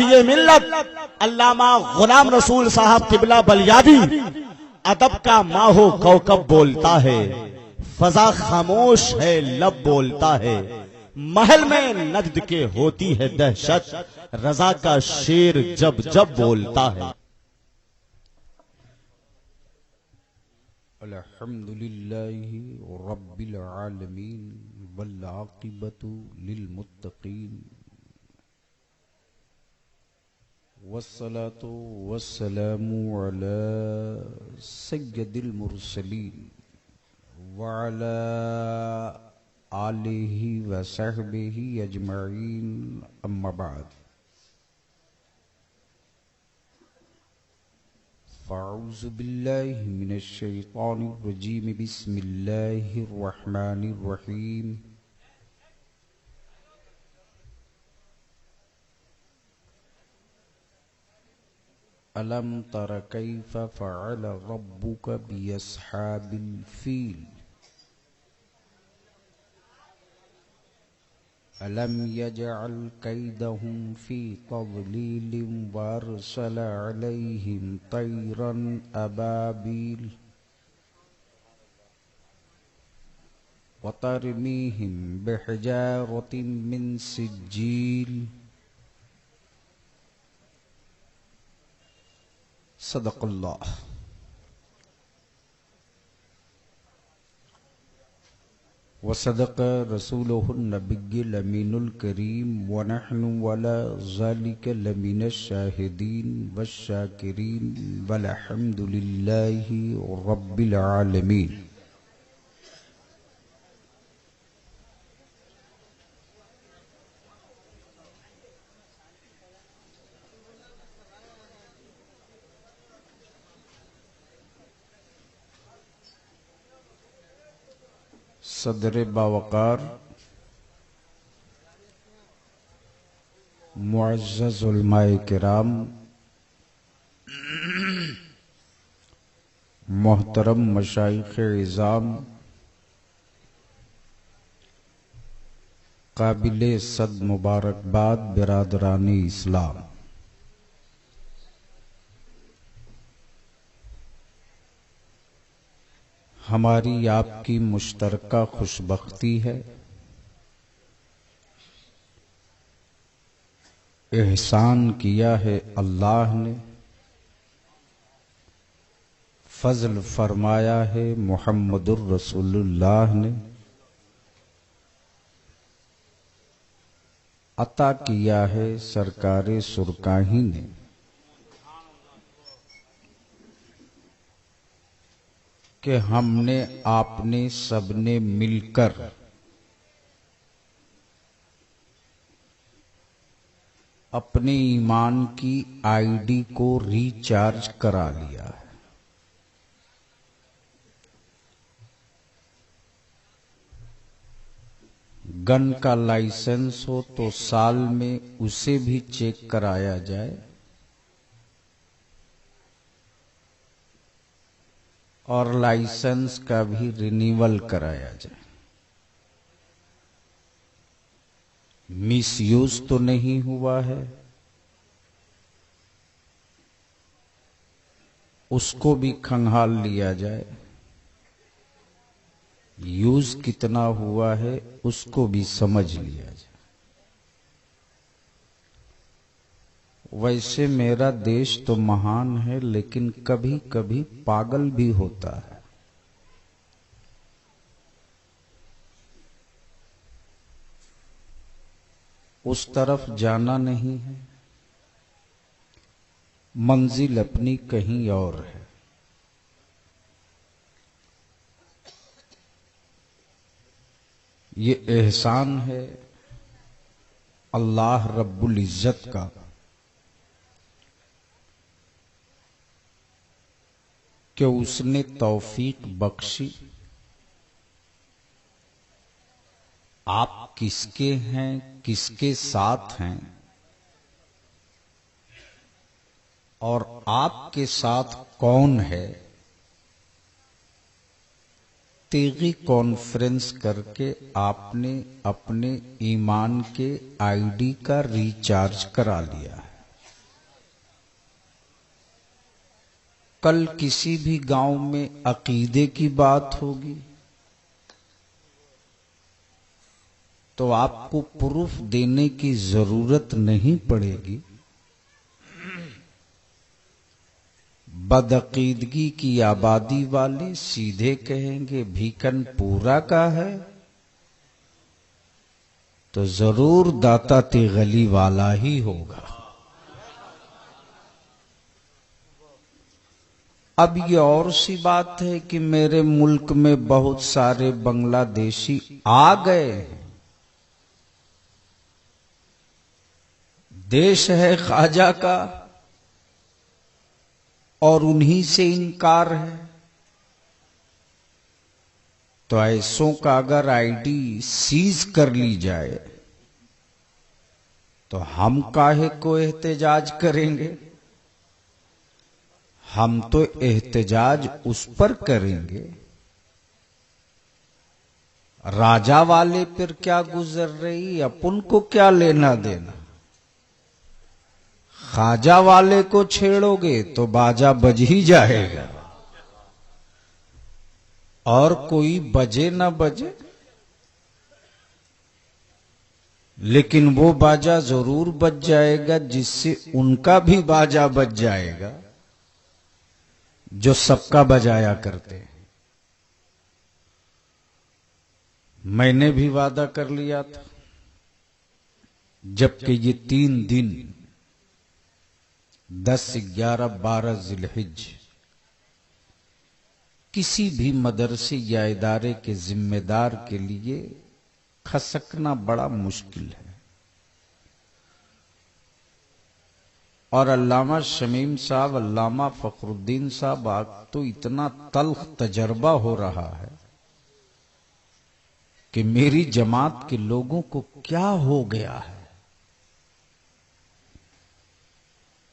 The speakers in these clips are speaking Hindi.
गाज़ी मिल्लत अल्लामा गुलाम रसूल साहब किबला बलियादी, अदब का माहो कौकब बोलता है, फजा खामोश है लब बोलता है, महल में नजद के होती है दहशत, रजा का शेर जब जब बोलता है। अल्हम्दुलिल्लाहि रब्बिल आलमीन वल आक़िबतु लिल मुत्तक़ीन वस्सलातु वस्सलामु अला सय्यदिल मुरसलीन व अला आलिहि व सहबिहि अजमईन अम्मा बाद। फ़अऊज़ु बिल्लाहि मिनश शैतानिर रजीम बिस्मिल्लाहिर रहमानिर रहीम। अलम तर कैफ़ फ़अल रब्बुका बिअस्हाबिल फ़ील अलम यजअल कैदहुम फ़ी तज़लीलिम वअरसल अलैहिम तैरन अबाबील वतरमीहिम बिहिजारतिम मिन सिज्जील। सदक़ल्लाह। व सदक़ रसूलुहुन नबिय्युल अमीनुल करीम व नहनु अला ज़ालिका लमिनश शाहिदीन वश्शाकिरीन वल्हम्दुलिल्लाहि रब्बिल आलमीन। सदर बावकार मुअज़्ज़ज़ उलमाए किराम, मोहतरम मशाइख़ इज़ाम, काबिले सद मुबारकबाद बिरादरानी इस्लाम, हमारी आपकी मुश्तरका खुशबख्ती है, एहसान किया है अल्लाह ने, फज़ल फरमाया है मुहम्मदुर रसूलुल्लाह ने, अता किया है सरकारे सुरकाही ने। कि हमने आपने सबने मिलकर अपने ईमान की आईडी को रिचार्ज करा लिया है। गन का लाइसेंस हो तो साल में उसे भी चेक कराया जाए और लाइसेंस का भी रिन्यूअल कराया जाए। मिसयूज तो नहीं हुआ है, उसको भी खंगाल लिया जाए। यूज कितना हुआ है उसको भी समझ लिया जाए। वैसे मेरा देश तो महान है, लेकिन कभी कभी पागल भी होता है। उस तरफ जाना नहीं है, मंजिल अपनी कहीं और है। ये एहसान है अल्लाह रब्बुल इज्जत का कि उसने तौफीक बख्शी। आप किसके हैं, किसके साथ हैं और आपके साथ कौन है, तेगी कॉन्फ्रेंस करके आपने अपने ईमान के आईडी का रिचार्ज करा लिया है। कल किसी भी गांव में अकीदे की बात होगी तो आपको प्रूफ देने की जरूरत नहीं पड़ेगी। बदअकीदगी की आबादी वाले सीधे कहेंगे भीकनपुरा का है, तो जरूर दाता तेगली वाला ही होगा। अब ये और सी बात है कि मेरे मुल्क में बहुत सारे बांग्लादेशी आ गए हैं। देश है ख्वाजा का और उन्हीं से इनकार है, तो ऐसों का अगर आईडी सीज कर ली जाए तो हम काहे को एहतजाज करेंगे? हम तो एहतजाज उस पर करेंगे राजा वाले पर क्या गुजर रही, अपन को क्या लेना देना। ख्वाजा वाले को छेड़ोगे तो बाजा बज ही जाएगा, और कोई बजे ना बजे, लेकिन वो बाजा जरूर बज जाएगा जिससे उनका भी बाजा बज जाएगा जो सबका बजाया करते हैं। मैंने भी वादा कर लिया था, जबकि ये 3 दिन 10, 11, 12 जिलहिज किसी भी मदरसे या इदारे के जिम्मेदार के लिए खसकना बड़ा मुश्किल है। और अल्लामा शमीम साहब, अल्लामा फखरुद्दीन साहब, आज तो इतना तल्ख तजर्बा हो रहा है कि मेरी जमात के लोगों को क्या हो गया है।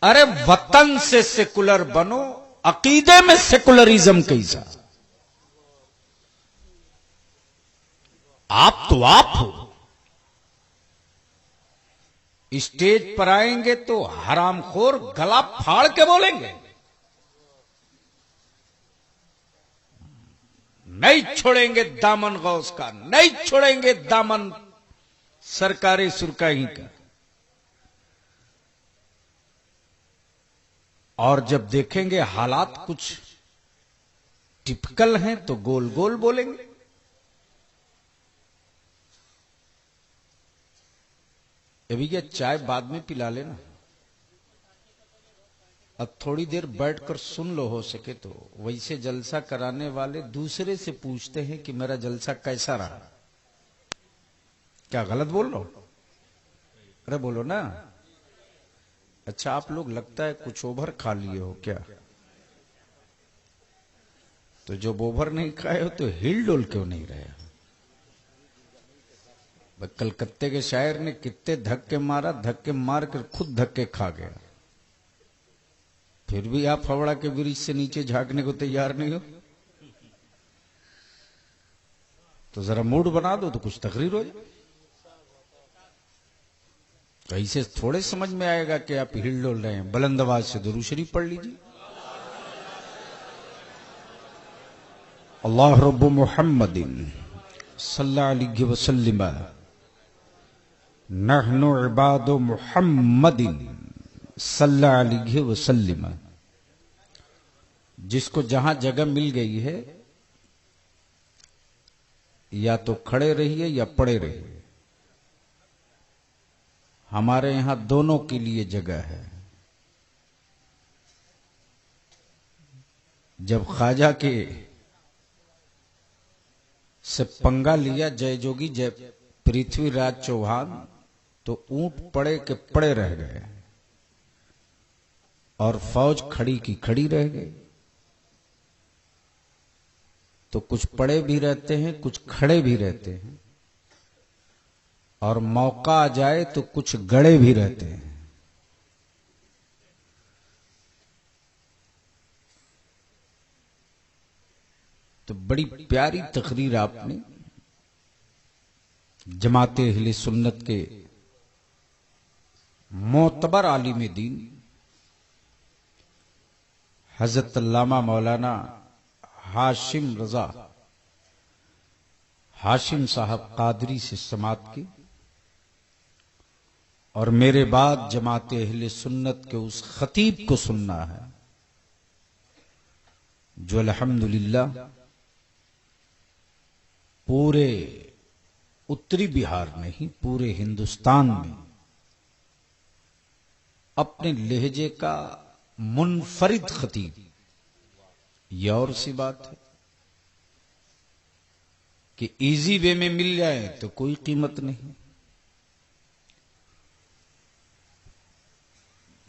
अरे वतन से सेकुलर बनो, अकीदे में सेकुलरिज्म कैसा? आप तो आप हो। स्टेज पर आएंगे तो हरामखोर गला फाड़ के बोलेंगे, नहीं छोड़ेंगे दामन गौस का, नहीं छोड़ेंगे दामन सरकारी सुरकाही का। और जब देखेंगे हालात कुछ टिपिकल हैं तो गोल गोल बोलेंगे। भैया चाय बाद में पिला लेना, अब थोड़ी देर बैठकर सुन लो हो सके तो। वैसे जलसा कराने वाले दूसरे से पूछते हैं कि मेरा जलसा कैसा रहा। क्या गलत बोल रहा हूं? अरे बोलो ना। अच्छा, आप लोग लगता है कुछ ओवर खा लिए हो क्या? तो जब ओवर नहीं खाए हो तो हिल डोल क्यों नहीं रहे? कलकत्ते के शायर ने कितने धक्के मारा, धक्के मार कर खुद धक्के खा गया, फिर भी आप हवड़ा के ब्रिज से नीचे झांकने को तैयार नहीं हो। तो जरा मूड बना दो तो कुछ तकरीर हो जाए। ऐसे थोड़े समझ में आएगा कि आप हिल डोल रहे हैं। बुलंद आवाज से दुरूद शरीफ पढ़ लीजिए। अल्लाह रब्बु मुहम्मदिन सल्लल्लाहु अलैहि वसल्लम नहनु इबादु मुहम्मदिन सल्लल्लाहु अलैहि वसल्लम। जिसको जहां जगह मिल गई है या तो खड़े रहिए या पड़े रहिए, हमारे यहां दोनों के लिए जगह है। जब ख्वाजा के से पंगा लिया जय जोगी जय पृथ्वीराज चौहान, तो ऊंट पड़े के पड़े रह गए और फौज खड़ी की खड़ी रह गई। तो कुछ पड़े भी रहते हैं, कुछ खड़े भी रहते हैं, और मौका आ जाए तो कुछ गड़े भी रहते हैं। तो बड़ी प्यारी तकरीर आपने जमाते अहले सुन्नत के मोतबर आलिम दीन हजरत अल्लामा मौलाना हाशिम रजा हाशिम साहब कादरी से समात की और मेरे बाद जमात अहले सुन्नत के उस खतीब को सुनना है जो अल्हम्दुलिल्लाह पूरे उत्तरी बिहार नहीं पूरे हिंदुस्तान में अपने लहजे का मुनफरिद खतीब। यह और सी बात है कि इजी वे में मिल जाए तो कोई कीमत नहीं,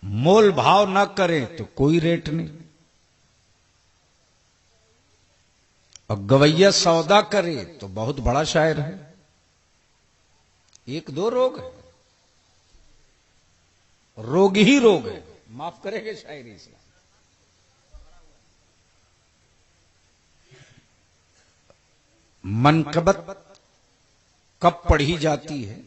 मोल भाव ना करें तो कोई रेट नहीं, और गवैया सौदा करे तो बहुत बड़ा शायर है। एक दो रोग है, रोग ही रोग है, माफ करेंगे शायरी से। मनकबत कब पढ़ी जाती है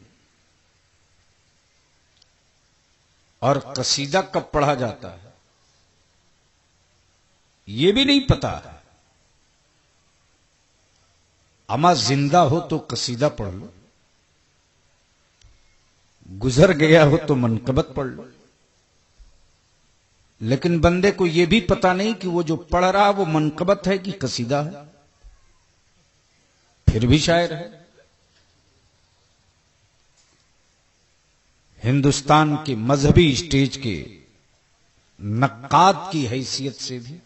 और कसीदा कब पढ़ा जाता है ये भी नहीं पता है। अमा जिंदा हो तो कसीदा पढ़ लो, गुजर गया हो तो मनकबत पढ़ लो, लेकिन बंदे को यह भी पता नहीं कि वो जो पढ़ रहा वो मनकबत है कि कसीदा है, फिर भी शायर है। हिंदुस्तान के मजहबी स्टेज के नक्काद की हैसियत से भी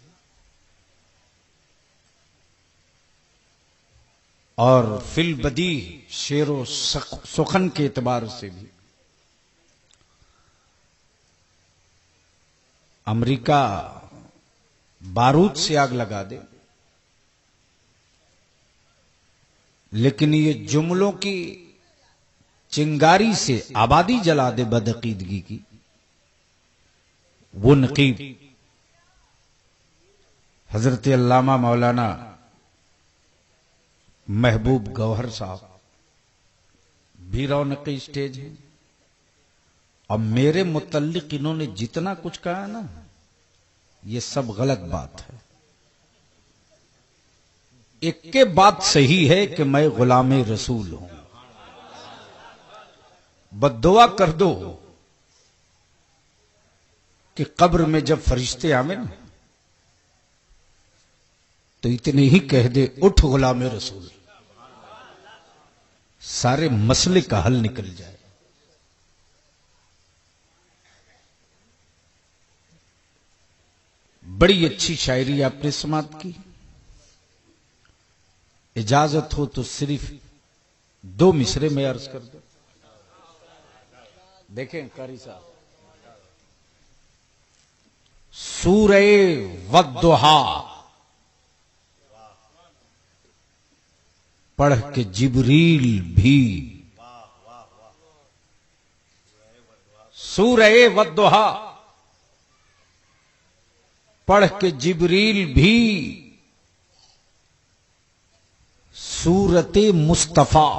और फिलबदी शेरो सुखन के एतबार से भी अमेरिका बारूद से आग लगा दे, लेकिन ये जुमलों की चिंगारी से आबादी जला दे बदअकीदगी की, वो नकीब हजरत अल्लामा मौलाना महबूब गौहर साहब भी रौनकी स्टेज है। और मेरे मुतल्लिक इन्होंने जितना कुछ कहा ना ये सब गलत बात है। एक के बात सही है कि मैं गुलामे रसूल हूं, बद्दुआ कर दो कि कब्र में जब फरिश्ते आवे ना तो इतने ही कह दे उठ गुलामे रसूल, सारे मसले का हल निकल जाए। बड़ी अच्छी शायरी आपने समाप्त की, इजाजत हो तो सिर्फ 2 मिसरे में अर्ज कर दो। देखें कारी साहब, सूरे वद्दुहा पढ़ के जिब्रील भी, सूरे वद्दुहा पढ़ के जिब्रील भी सूरते मुस्तफा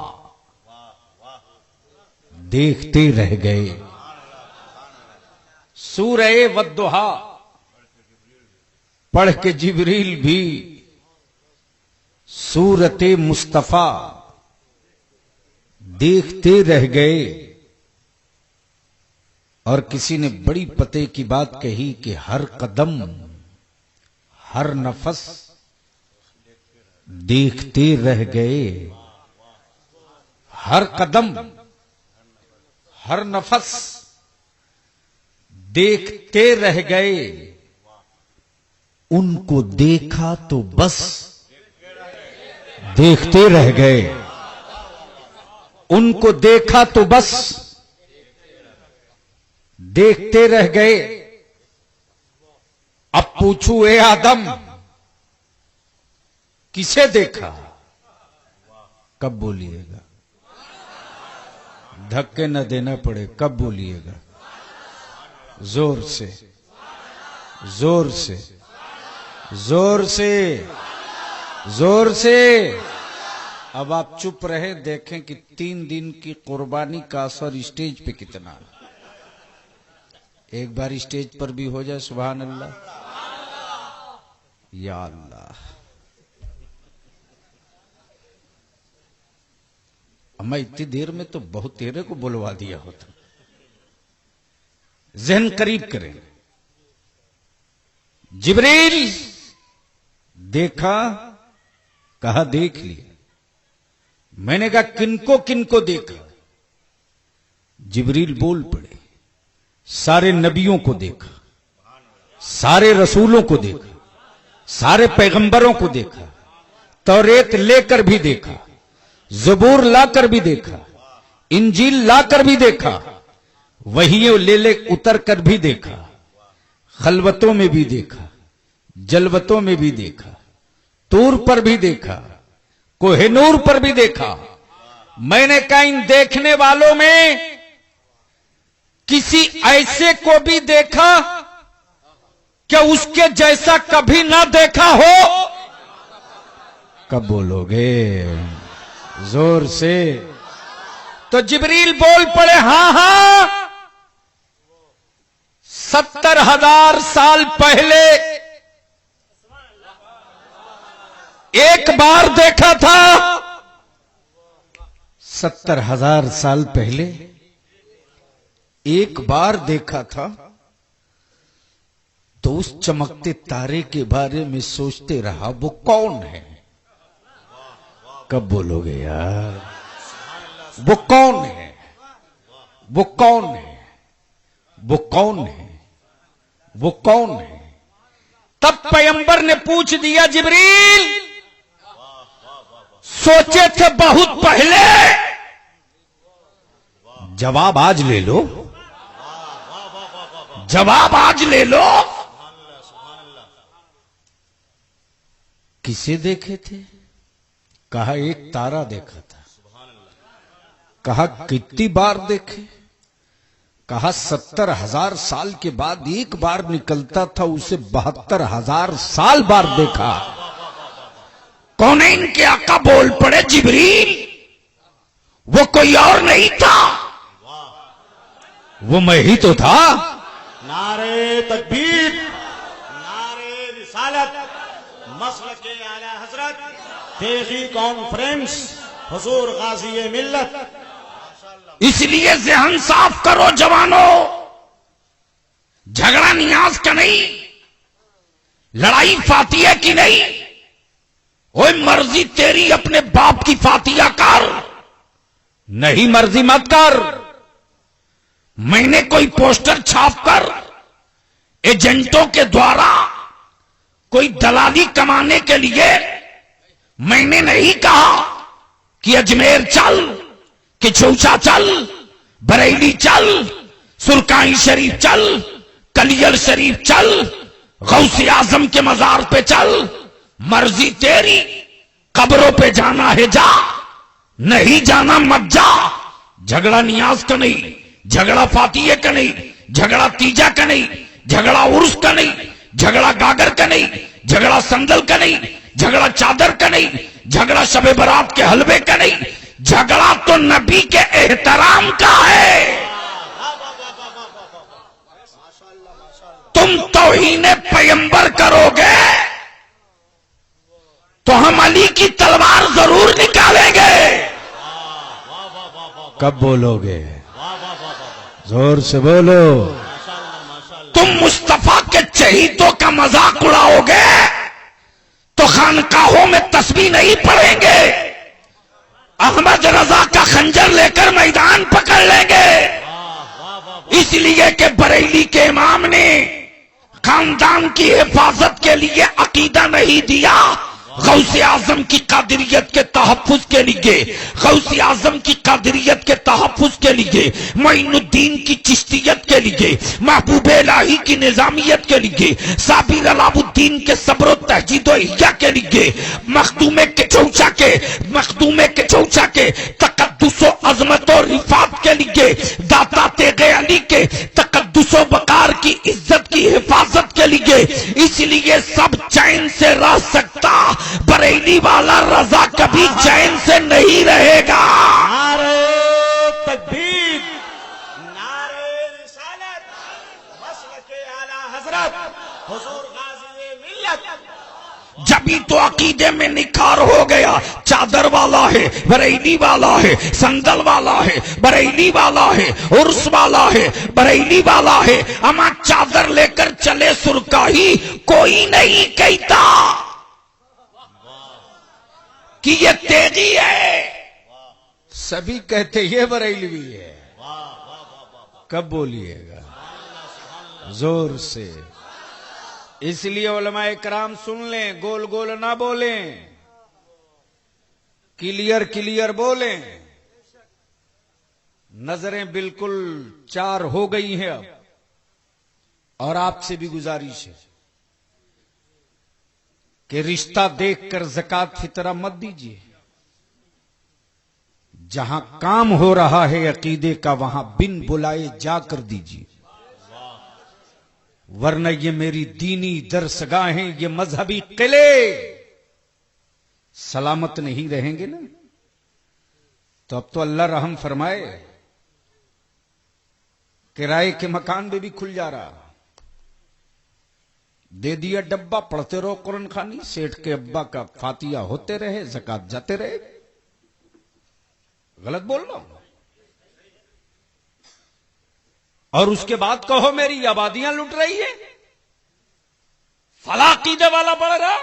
देखते रह गए। सूरे वद्दुहा पढ़ के जिब्रील भी सूरते मुस्तफा देखते रह गए। और किसी ने बड़ी पते की बात कही कि हर कदम हर नफस देखते रह गए। हर कदम हर नफस देखते रह गए। उनको देखा तो बस देखते रह गए। उनको देखा तो बस देखते रह गए। अब पूछू ए आदम किसे देखा, कब बोलिएगा? धक्के न देना पड़े, कब बोलिएगा? जोर से जोर से जोर से जोर से। अब आप चुप रहे, देखें कि 3 दिन की कुर्बानी का असर स्टेज पे कितना है। एक बार स्टेज पर भी हो जाए सुभान अल्लाह। या अल्लाह, मैं इतनी देर में तो बहुत तेरे को बुलवा दिया होता। जहन करीब करें। जिब्रील देखा, कहा देख लिया। मैंने कहा किनको किनको देखा? जिब्रील बोल पड़े, सारे नबियों को देखा, सारे रसूलों को देखा, सारे पैगंबरों को देखा, तौरेत लेकर भी देखा, ज़बूर लाकर भी देखा, इंजील लाकर भी देखा, वहियों ले उतर कर भी देखा, खलवतों में भी देखा, जलवतों में भी देखा, तूर पर भी देखा, कोहिनूर पर भी देखा। मैंने कहा इन देखने वालों में किसी ऐसे को भी देखा क्या उसके जैसा कभी ना देखा हो? कब बोलोगे जोर से? तो जिब्रील बोल पड़े, हां हां, 70,000 साल पहले एक बार देखा था। 70,000 साल पहले एक बार देखा था। तो उस चमकते तारे के बारे में सोचते रहा, वो कौन है? कब बोलोगे यार? वो कौन है? वो कौन है? वो कौन है? वो कौन है? तब पैगंबर ने पूछ दिया, जिब्रील सोचे थे बहुत पहले, जवाब आज ले लो, जवाब आज ले लो। किसे देखे थे? कहा एक तारा देखा था। कहा कितनी बार देखे? कहा 70,000 साल के बाद एक बार निकलता था, उसे 72,000 साल बार देखा। कौन है इनके आका? बोल पड़े जिब्रील, वो कोई और नहीं था, वो मैं ही तो था। नारे तकबीर, नारे रिसालत, मसलके आला हजरत, तेगी कॉन्फ्रेंस, हुजूर गाज़ी मिल्लत। इसलिए ज़हन साफ करो जवानों, झगड़ा नियाज का नहीं, लड़ाई फातिया की नहीं। ओए मर्जी तेरी, अपने बाप की फातिया कर, नहीं मर्जी मत कर। मैंने कोई पोस्टर छापकर एजेंटों के द्वारा कोई दलाली कमाने के लिए मैंने नहीं कहा कि अजमेर चल, कि चौसा चल, बरेली चल, सुरकाई शरीफ चल, कलियल शरीफ चल, गौसे आजम के मजार पे चल। मर्जी तेरी, कब्रों पे जाना है जा, नहीं जाना मत जा। झगड़ा नियाज का नहीं, झगड़ा फातिये का नहीं, झगड़ा तीजा का नहीं, झगड़ा उर्स का नहीं, झगड़ा गागर का नहीं, झगड़ा संदल का नहीं, झगड़ा चादर का नहीं, झगड़ा शबे बारात के हलवे का नहीं, झगड़ा तो नबी के एहतराम का है। तुम तौहीन पैगंबर करोगे तो हम अली की तलवार जरूर निकालेंगे। कब बोलोगे? जोर से बोलो। तुम मुस्तफा के शहीदों का मजाक उड़ाओगे तो खानकाहों में तस्बीह नहीं पढ़ेंगे, अहमद रजा का खंजर लेकर मैदान पकड़ लेंगे। इसलिए कि बरेली के इमाम ने खानदान की हिफाजत के लिए अकीदा नहीं दिया, गौसे आजम की कादिरियत के तहफ्फुज के लिए, गौसे आजम की कादिरियत के तहफ्फुज के लिए, मोइनुद्दीन की चिश्तियत के लिए, महबूब इलाही की निजामियत के लिए, साबिर अलाउद्दीन के सब्र तहजीद इह्या के लिए, मखदूमे के चौचा के तकद्दुसो अजमत और रिफात के लिए, दाता तेगे अली के तकद्दुसो बकार की इज्जत की हिफाजत के लिए। इसलिए सब चैन से रह सकता, बरेली वाला रजा कभी चैन से नहीं रहेगा। नारे तकबीर, नारे रिसालत, मसलके आला हजरत, हुजूर गाज़ी मिल्लत। जब ही तो अकीदे में निखार हो गया। चादर वाला है, बरेली वाला है, संदल वाला है, बरेली वाला है, उर्स वाला है, बरेली वाला है। अमा चादर लेकर चले सुरकाही, कोई नहीं कहता कि ये तेगी है, सभी कहते ये बरेलवी है। कब बोलिएगा? जोर से। इसलिए उलमाए कराम सुन लें, गोल गोल ना बोलें, क्लियर क्लियर बोलें। नजरें बिल्कुल चार हो गई हैं अब, और आपसे भी गुजारिश है कि रिश्ता देखकर ज़कात फितरा मत दीजिए। जहां काम हो रहा है अकीदे का, वहां बिन बुलाए जाकर दीजिए, वरना ये मेरी दीनी दरसगाहें, ये मजहबी किले सलामत नहीं रहेंगे ना। तो अब तो अल्लाह रहम फरमाए, किराए के मकान में भी खुल जा रहा। दे दिया डब्बा, पढ़ते रहो कुरान खानी, सेठ के अब्बा का फातिया होते रहे, ज़कात जाते रहे। गलत बोल रहा हूं? और उसके बाद कहो मेरी आबादियां लुट रही है, फला अकीदे वाला बढ़ रहा।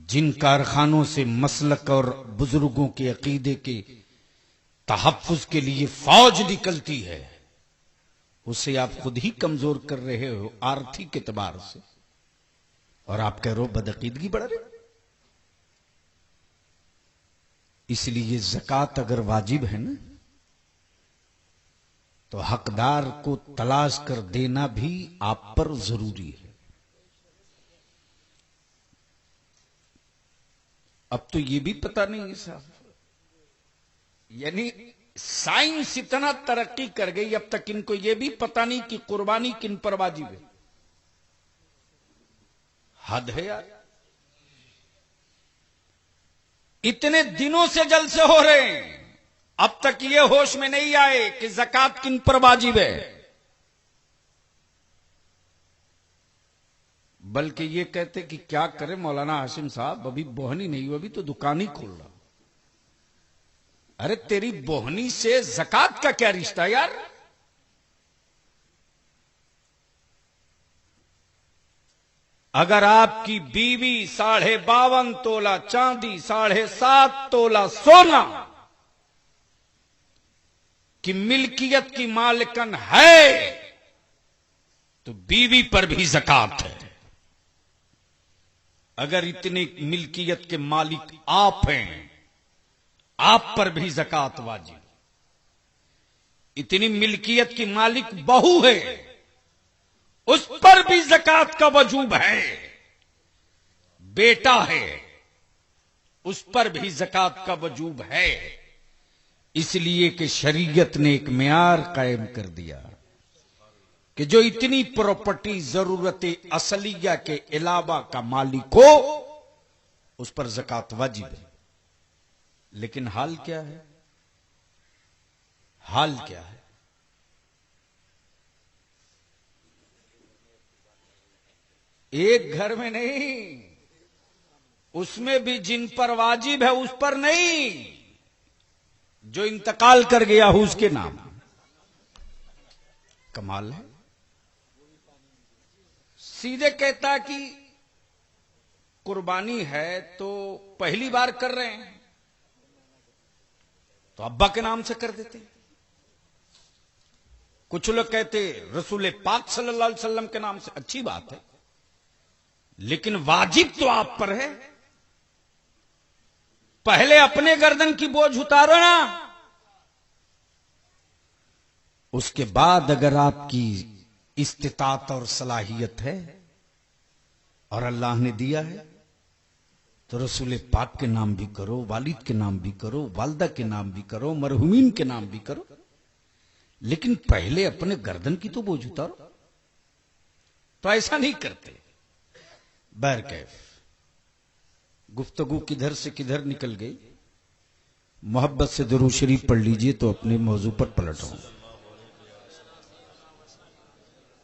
जिन कारखानों से मसलक और बुजुर्गों के अकीदे के तहफ्फुज के लिए फौज निकलती है, उसे आप खुद ही कमजोर कर रहे हो आर्थिक एतबार से, और आप कह रहे हो बदअकीदगी बढ़ रही। इसलिए ज़कात अगर वाजिब है ना, तो हकदार को तलाश कर देना भी आप पर जरूरी है। अब तो ये भी पता नहीं है साहब, यानी साइंस इतना तरक्की कर गई, अब तक इनको ये भी पता नहीं कि कुर्बानी किन पर वाजिब है। हद है यार। इतने दिनों से जलसे हो रहे हैं, अब तक ये होश में नहीं आए कि ज़कात किन पर वाजिब है, बल्कि ये कहते कि क्या करे मौलाना हाशिम साहब, अभी बोहनी नहीं हुई, अभी तो दुकान ही खोल रहा। अरे तेरी बोहनी से ज़कात का क्या रिश्ता यार? अगर आपकी बीवी 52.5 तोला चांदी, 7.5 तोला सोना की मिल्कियत की मालिकन है, तो बीवी पर भी ज़कात है। अगर इतनी मिल्कियत के मालिक आप हैं, आप पर भी ज़कात वाजिब। इतनी मिल्कियत की मालिक बहू है, उस पर भी ज़कात का वजूब है। बेटा है, उस पर भी ज़कात का वजूब है। इसलिए कि शरीयत ने एक मियार कायम कर दिया कि जो इतनी प्रॉपर्टी जरूरत असलिया के अलावा का मालिक हो, उस पर ज़कात वाजिब है। लेकिन हाल क्या है? हाल क्या है? एक घर में नहीं, उसमें भी जिन पर वाजिब है उस पर नहीं, जो इंतकाल कर गया हो उसके नाम। कमाल है। सीधे कहता कि कुर्बानी है तो पहली बार कर रहे हैं तो अब्बा के नाम से कर देते। कुछ लोग कहते रसूल पाक सल्लल्लाहु अलैहि वसल्लम के नाम से। अच्छी बात है, लेकिन वाजिब तो आप पर है। पहले अपने गर्दन की बोझ उतारो ना, उसके बाद अगर आपकी इस्तिताअत और सलाहियत है और अल्लाह ने दिया है तो रसूल पाक के नाम भी करो, वालिद के नाम भी करो, वालदा के नाम भी करो, मरहुमीन के नाम भी करो, लेकिन पहले अपने गर्दन की तो बोझ उतारो। तो ऐसा नहीं करते। बहरकैफ गुफ्तगू किधर से किधर निकल गई। मोहब्बत से दुरूद शरीफ पढ़ लीजिए तो अपने मौजू पर पलट हो।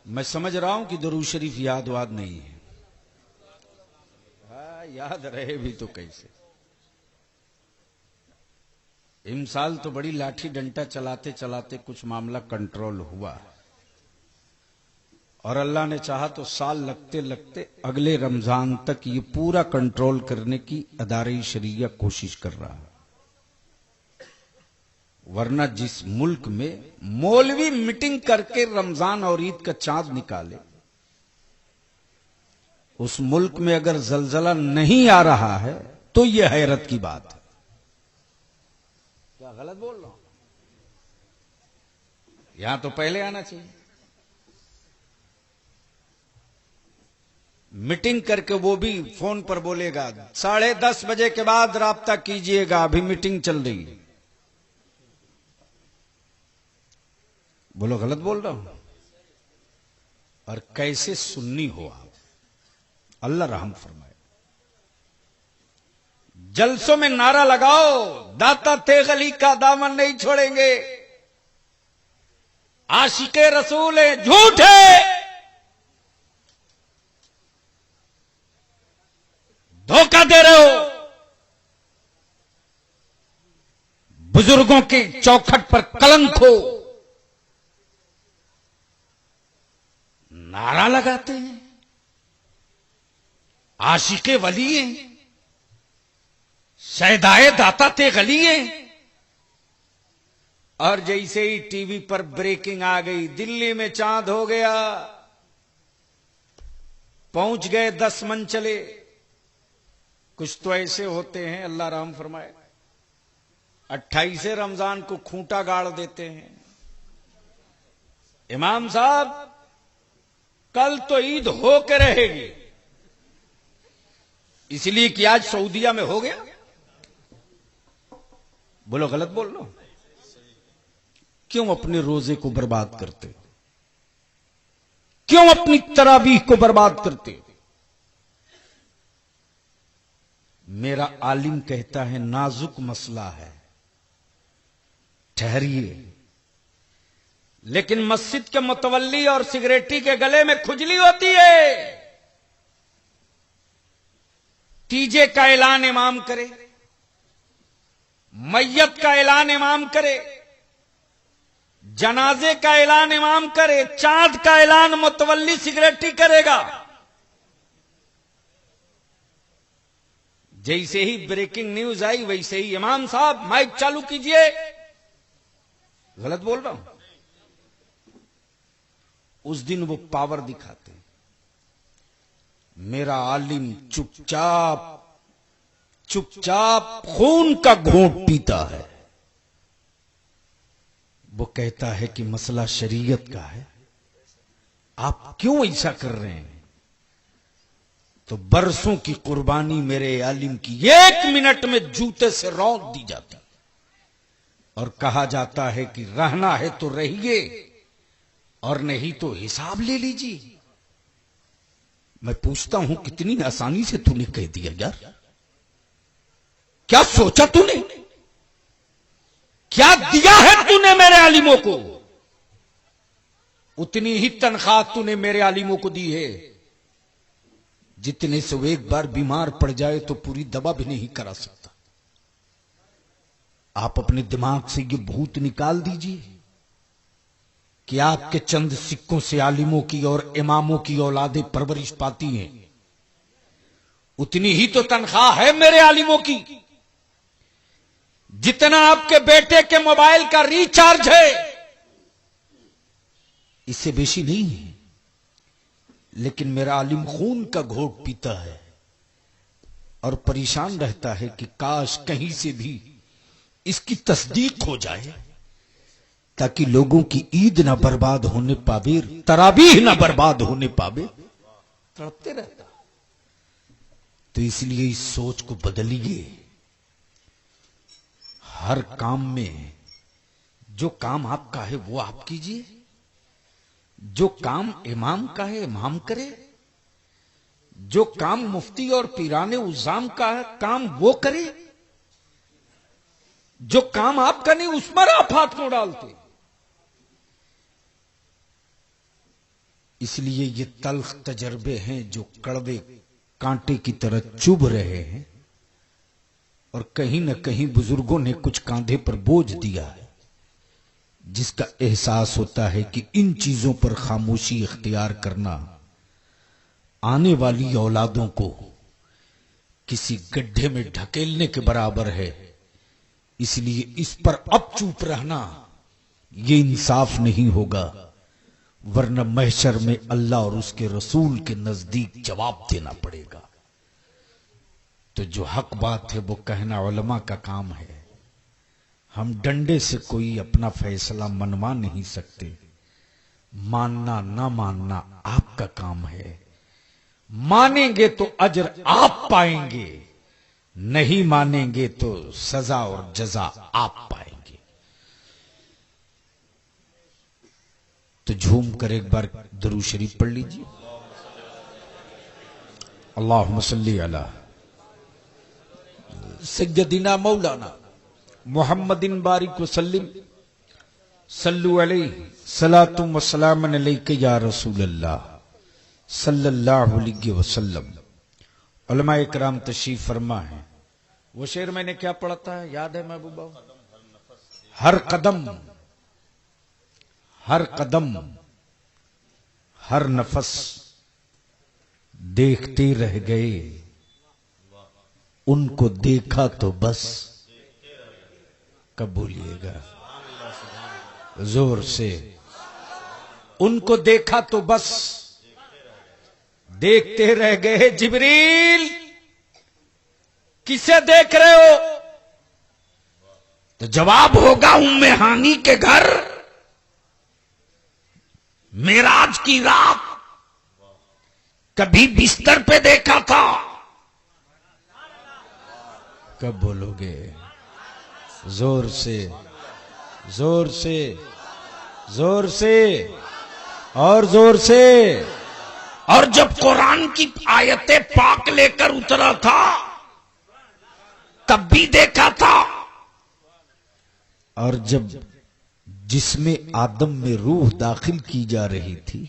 मैं समझ रहा हूं कि दुरूद शरीफ याद वाद नहीं है। याद रहे भी तो कैसे। इमसाल तो बड़ी लाठी डंडा चलाते चलाते कुछ मामला कंट्रोल हुआ, और अल्लाह ने चाहा तो साल लगते लगते अगले रमजान तक ये पूरा कंट्रोल करने की अदारे शरिया कोशिश कर रहा है। वरना जिस मुल्क में मौलवी मीटिंग करके रमजान और ईद का चांद निकाले, उस मुल्क में अगर जलजला नहीं आ रहा है तो यह हैरत की बात है। क्या गलत बोल रहा हूं? यहां तो पहले आना चाहिए। मीटिंग करके वो भी फोन पर बोलेगा 10:30 बजे के बाद राब्ता कीजिएगा, अभी मीटिंग चल रही है। बोलो गलत बोल रहा हूं? और कैसे सुन्नी हो आप, अल्लाह रहम फरमाए। जलसों में नारा लगाओ, दाता तेग अली का दामन नहीं छोड़ेंगे, आशिके रसूल है, झूठ है, धोखा दे रहे हो। बुजुर्गों के चौखट पर कलंक हो, नारा लगाते हैं, आशिके वली हैं, शहदाए दाता ते गली हैं। और जैसे ही टीवी पर ब्रेकिंग आ गई, दिल्ली में चांद हो गया, पहुंच गए 10 मन चले। कुछ तो ऐसे होते हैं, अल्लाह रहम फरमाए, 28 रमजान को खूंटा गाड़ देते हैं। इमाम साहब कल तो ईद हो के रहेगी, इसलिए कि आज सऊदीया में हो गया। बोलो गलत बोल लो? क्यों अपने रोजे को बर्बाद करते हो? क्यों अपनी तरावीह को बर्बाद करते हो? मेरा आलिम कहता है नाजुक मसला है, ठहरिए। लेकिन मस्जिद के मुतवल्ली और सिगरेटी के गले में खुजली होती है। तीजे का ऐलान इमाम करे, मैयत का ऐलान इमाम करे, जनाजे का ऐलान इमाम करे, चांद का ऐलान मुतवल्ली सिगरेटी करेगा। जैसे ही ब्रेकिंग न्यूज आई वैसे ही इमाम साहब माइक चालू कीजिए। गलत बोल रहा हूं? उस दिन वो पावर दिखाते। मेरा आलिम चुपचाप चुपचाप खून का घूंट पीता है। वो कहता है कि मसला शरीयत का है, आप क्यों ऐसा कर रहे हैं? तो बरसों की कुर्बानी मेरे आलिम की 1 मिनट में जूते से रौंद दी जाती और कहा जाता है कि रहना है तो रहिए और नहीं तो हिसाब ले लीजिए। मैं पूछता हूं कितनी आसानी से तूने कह दिया यार, क्या सोचा तूने? क्या दिया है तूने मेरे आलिमों को? उतनी ही तनख्वाह तूने मेरे आलिमों को दी है जितने से वो एक बार बीमार पड़ जाए तो पूरी दवा भी नहीं करा सकता। आप अपने दिमाग से ये भूत निकाल दीजिए कि आपके चंद सिक्कों से आलिमों की और इमामों की औलादें परवरिश पाती हैं। उतनी ही तो तनख्वाह है मेरे आलिमों की जितना आपके बेटे के मोबाइल का रिचार्ज है, इससे बेशी नहीं है। लेकिन मेरा आलिम खून का घोट पीता है और परेशान रहता है कि काश कहीं से भी इसकी तस्दीक हो जाए ताकि लोगों की ईद ना बर्बाद होने पावे, तरावीह ना बर्बाद होने पावे। तड़पते रहता। तो इसलिए इस सोच को बदलिए। हर काम में जो काम आपका है वो आप कीजिए, जो काम इमाम का है इमाम करे, जो काम मुफ्ती और पीराने उज़ाम का है काम वो करे, जो काम आपका नहीं उस पर आप हाथ क्यों डालते? इसलिए ये तल्ख तजर्बे हैं जो कड़वे कांटे की तरह चुभ रहे हैं और कहीं न कहीं बुजुर्गों ने कुछ कांधे पर बोझ दिया है, जिसका एहसास होता है कि इन चीजों पर खामोशी इख्तियार करना आने वाली औलादों को किसी गड्ढे में ढकेलने के बराबर है। इसलिए इस पर अब चुप रहना ये इंसाफ नहीं होगा, वरना महशर में अल्लाह और उसके रसूल के नजदीक जवाब देना पड़ेगा। तो जो हक बात है वो कहना उलमा का काम है। हम डंडे से कोई अपना फैसला मनवा नहीं सकते। मानना ना मानना आपका काम है। मानेंगे तो अजर आप पाएंगे, नहीं मानेंगे तो सजा और जजा आप पाएंगे। तो झूम कर एक बार दुरूद शरीफ पढ़ लीजिए। अल्लाहुम्मा सल्ली अला सय्यदिना मौलाना मुहम्मदिन बारिक वसल्लिम सल्लु अलैहि सलातुम व सलामन अलैका या रसूल अल्लाह सल्लल्लाहु अलैहि वसल्लम। उलमा इकराम तशरीफ फरमा है। वो शेर मैंने क्या पढ़ा था, याद है महबूबा? हर कदम हर नफस देखते रह गए, उनको देखा तो बस। कब बोलिएगा जोर से, उनको देखा तो बस, देखते रह गए। जिब्रील किसे देख रहे हो? तो जवाब होगा उम्मे हानी के घर मेराज की रात कभी बिस्तर पे देखा था। कब बोलोगे? जोर से जोर से जोर से और जोर से। और जब कुरान की आयतें पाक लेकर उतरा था तब भी देखा था। और जब जिसमें आदम में रूह दाखिल की जा रही थी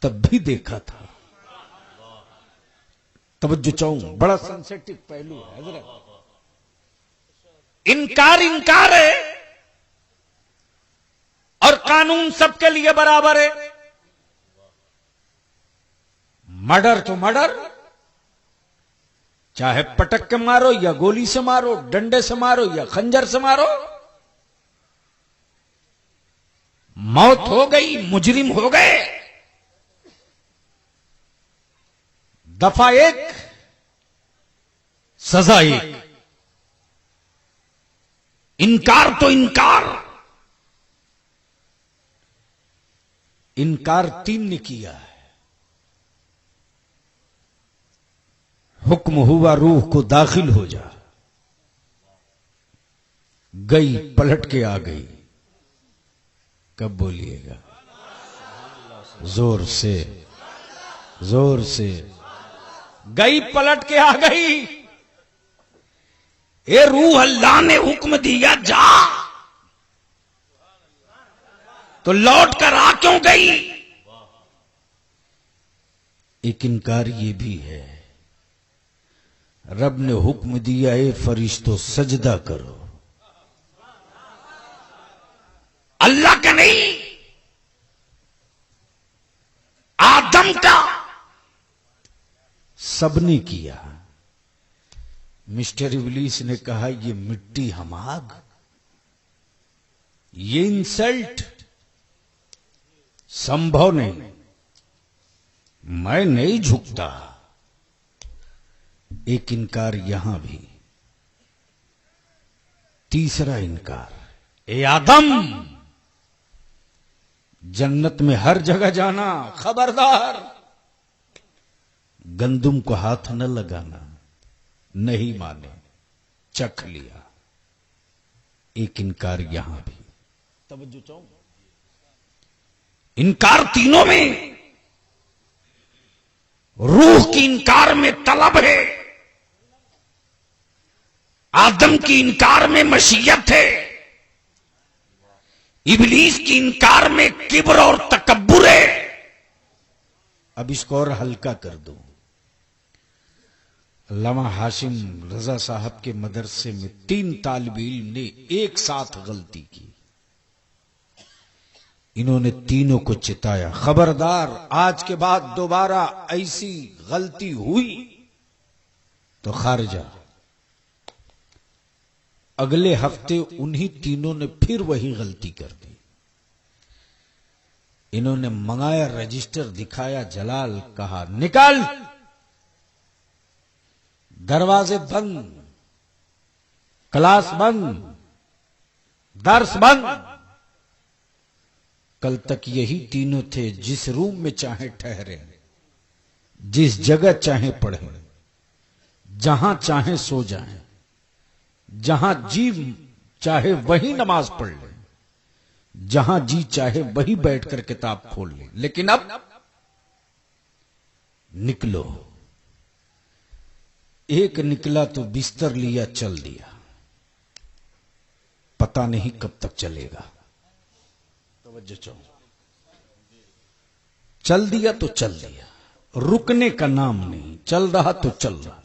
तब भी देखा था। तवज्जो चाहूं, बड़ा सेंसिटिव पहलू है हजरत। इनकार है और कानून सबके लिए बराबर है। मर्डर तो मर्डर, चाहे पटक के मारो या गोली से मारो, डंडे से मारो या खंजर से मारो, मौत हो गई, मुजरिम हो गए। दफा एक, सजा एक। इनकार तो इनकार 3 ने किया है। हुक्म हुआ रूह को दाखिल हो जा, गई पलट के आ गई। कब बोलिएगा? जोर से जोर से। गई पलट के आ गई। ए रूह अल्लाह ने हुक्म दिया जा, तो लौट कर आ क्यों गई? एक इनकार ये भी है, रब ने हुक्म दिया है फरिश्तों सजदा करो, अल्लाह का नहीं, आदम का। सबने किया। मिस्टर इब्लीस ने कहा ये मिट्टी हम आग, ये इंसल्ट संभव नहीं, मैं नहीं झुकता। एक इनकार यहां भी। तीसरा इनकार, ए आदम, जन्नत में हर जगह जाना, खबरदार गंदुम को हाथ न लगाना। नहीं माने, चख लिया। एक इनकार यहां भी। तवज्जो चाहूं, इनकार तीनों में। रूह की इनकार में तलब है, आदम की इनकार में मशीयत है, इब्लीस की इनकार में किब्र और तकब्बुर है। अब इसको और हल्का कर दो। अल्लामा हाशिम रजा साहब के मदरसे में 3 तालिब इल्म ने एक साथ गलती की। इन्होंने तीनों को चिताया, खबरदार आज के बाद दोबारा ऐसी गलती हुई तो खारिजा। अगले हफ्ते उन्हीं तीनों ने फिर वही गलती कर दी। इन्होंने मंगाया रजिस्टर, दिखाया जलाल, कहा निकाल, दरवाजे बंद, क्लास बंद, दर्स बंद। कल तक यही तीनों थे, जिस रूम में चाहे ठहरे, जिस जगह चाहे पढ़े, जहां चाहे सो जाएं, जहां जी चाहे वही नमाज पढ़ ले, जहां जी चाहे वही बैठकर किताब खोल ले। लेकिन अब निकलो, एक निकला तो बिस्तर लिया चल दिया, पता नहीं कब तक चलेगा। तवज्जो चाहो, चल दिया तो चल दिया, रुकने का नाम नहीं, चल रहा तो चल रहा।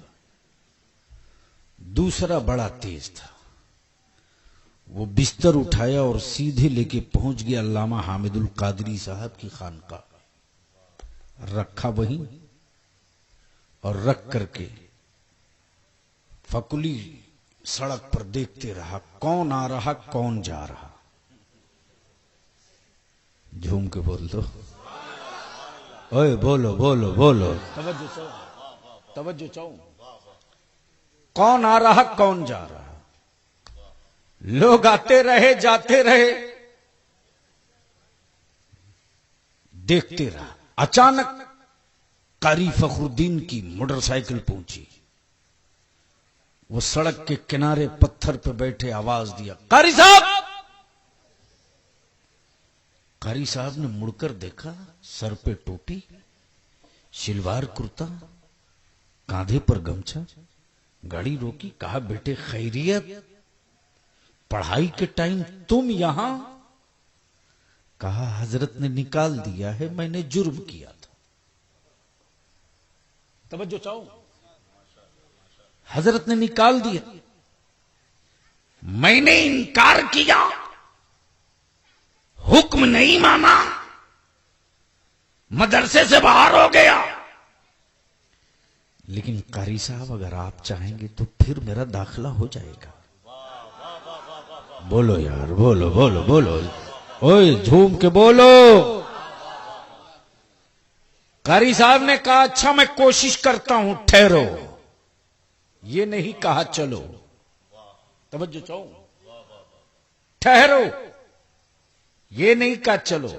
दूसरा बड़ा तेज था, वो बिस्तर उठाया और सीधे लेके पहुंच गया अल्लामा हामिदुल कादरी साहब की खानका। रखा वहीं और रख करके फकुली सड़क पर देखते रहा, कौन आ रहा कौन जा रहा। झूम के बोल दो, ओए बोलो बोलो बोलो, तवज्जो चाहो। कौन आ रहा कौन जा रहा। लोग आते रहे जाते रहे, देखते रहा। अचानक कारी फखरुद्दीन की मोटरसाइकिल पहुंची। वो सड़क के किनारे पत्थर पे बैठे आवाज दिया, कारी साहब। कारी साहब ने मुड़कर देखा, सर पे टोपी, शिलवार कुर्ता, कांधे पर गमछा। गाड़ी रोकी, कहा बेटे खैरियत, पढ़ाई के टाइम तुम यहां। कहा हजरत ने निकाल दिया है, मैंने जुर्म किया था। तवज्जो चाहो, हजरत ने निकाल दिया, मैंने इनकार किया, हुक्म नहीं माना, मदरसे से बाहर हो गया। लेकिन कारी साहब अगर आप चाहेंगे तो फिर मेरा दाखिला हो जाएगा। बोलो यार, बोलो बोलो बोलो, ओए झूम के बोलो। कारी साहब ने कहा अच्छा मैं कोशिश करता हूं, ठहरो। ये नहीं कहा चलो, तवज्जो चाहो, ठहरो। ये नहीं कहा चलो।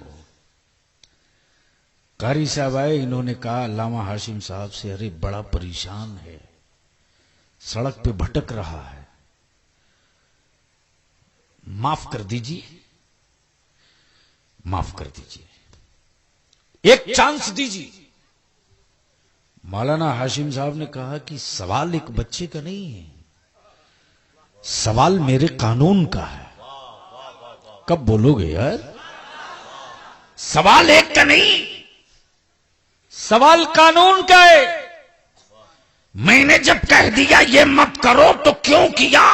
कारी साहब आए, इन्होंने कहा अल्लामा हाशिम साहब से, अरे बड़ा परेशान है, सड़क पे भटक रहा है, माफ कर दीजिए, माफ कर दीजिए, एक चांस दीजिए। मौलाना हाशिम साहब ने कहा कि सवाल एक बच्चे का नहीं है, सवाल मेरे कानून का है। कब बोलोगे यार? सवाल एक का नहीं, सवाल कानून का है। मैंने जब कह दिया ये मत करो तो क्यों किया?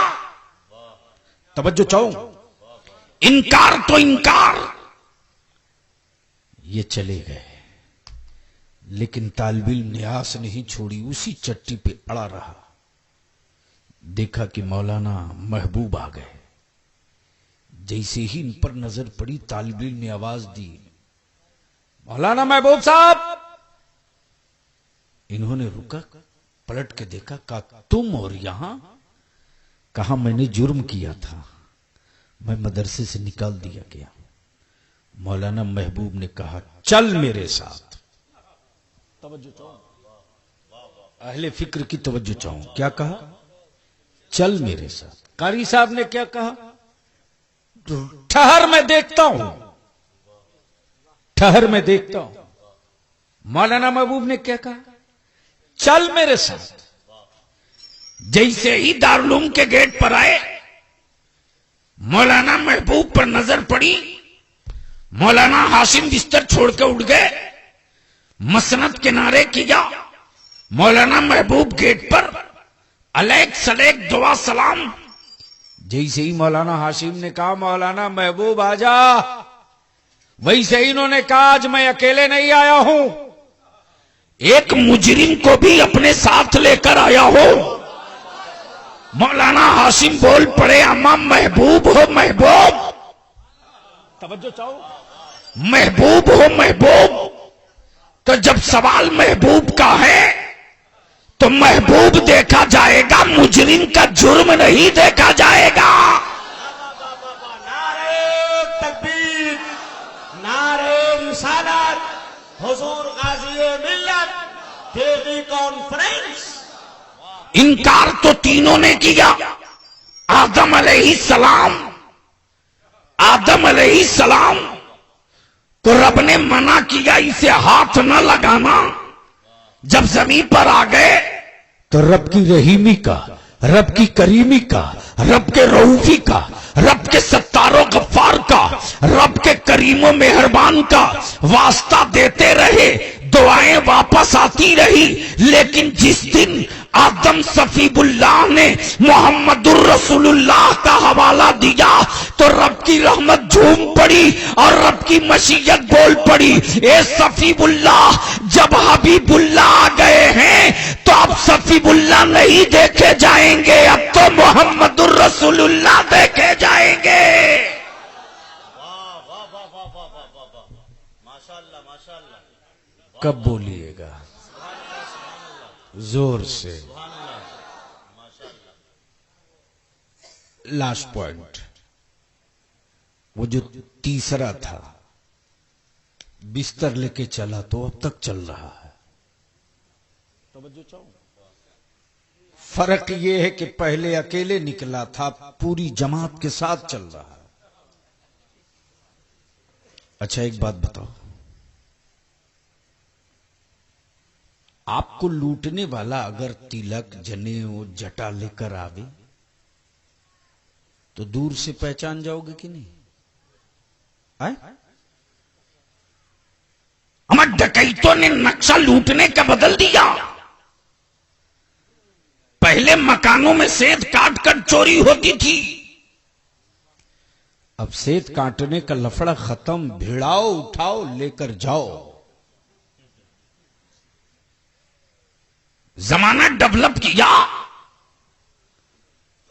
तवज्जो चाहो, इनकार तो इनकार। ये चले गए, लेकिन तालिब इल्म ने आस नहीं छोड़ी, उसी चट्टी पे अड़ा रहा। देखा कि मौलाना महबूब आ गए। जैसे ही इन पर नजर पड़ी, तालिब इल्म ने आवाज दी, मौलाना महबूब साहब। इन्होंने रुका, पलट के देखा, कहा तुम और यहां? कहा मैंने जुर्म किया था, मैं मदरसे से निकाल दिया गया। मौलाना महबूब ने कहा चल मेरे साथ। तवज्जो चाहो, अहले फिक्र की तवज्जो चाहो, क्या कहा? चल मेरे साथ। कारी साहब ने क्या कहा? ठहर मैं देखता हूं, ठहर मैं देखता हूं। मौलाना महबूब ने क्या कहा? चल मेरे साथ। जैसे ही दारुल के गेट पर आए, मौलाना महबूब पर नजर पड़ी। मौलाना हाशिम बिस्तर छोड़ के उठ गए, मसनद किनारे किया, मौलाना महबूब गेट पर अलैक सलेक दुआ सलाम। जैसे ही मौलाना हाशिम ने कहा मौलाना महबूब आजा, वैसे ही इन्होंने कहा आज मैं अकेले नहीं आया हूं, एक मुजरिम को भी अपने साथ लेकर आया हो। मौलाना हाशिम बोल पड़े अम्मा महबूब हो महबूब, तवज्जो चाहो, महबूब हो महबूब। तो जब सवाल महबूब का है तो महबूब देखा जाएगा, मुजरिम का जुर्म नहीं देखा जाएगा। नारे तकबीर, नारे रिसालत, हुजूर गाज़ी मिल्लत, टीवी कॉन्फ्रेंस। इनकार तो तीनों ने किया। आदम अलैहिस्सलाम, आदम अलैहिस्सलाम को रब ने मना किया इसे हाथ न लगाना। जब जमीन पर आ गए तो रब की रहीमी का, रब की करीमी का, रब के रऊफी का, रब के सत्तारो गफ्फार का, रब के करीमो मेहरबान का वास्ता देते रहे, दुआएं वापस आती रही। लेकिन जिस दिन आदम सफीबुल्लाह ने मोहम्मदुर रसूलुल्लाह का हवाला दिया तो रब की रहमत झूम पड़ी और रब की मशीयत बोल पड़ी, ए सफीबुल्लाह जब हबीबुल्लाह आ गए हैं तो अब सफीबुल्लाह नहीं देखे जाएंगे, अब तो मोहम्मदुर रसूलुल्लाह देखे जाएंगे। माशाअल्लाह माशाअल्लाह। कब बोलिएगा जोर से। लास्ट पॉइंट, वो जो तीसरा था, बिस्तर लेके चला तो अब तक चल रहा है। फर्क ये है कि पहले अकेले निकला था, पूरी जमात के साथ चल रहा है। अच्छा एक बात बताओ, आपको लूटने वाला अगर तिलक जनेऊ जटा लेकर आवे तो दूर से पहचान जाओगे कि नहीं? आए? हमारे डकैतों ने नक्शा लूटने का बदल दिया। पहले मकानों में सेंध काट कर चोरी होती थी, अब सेंध काटने का लफड़ा खत्म, भिड़ाओ उठाओ लेकर जाओ। जमाना डेवलप किया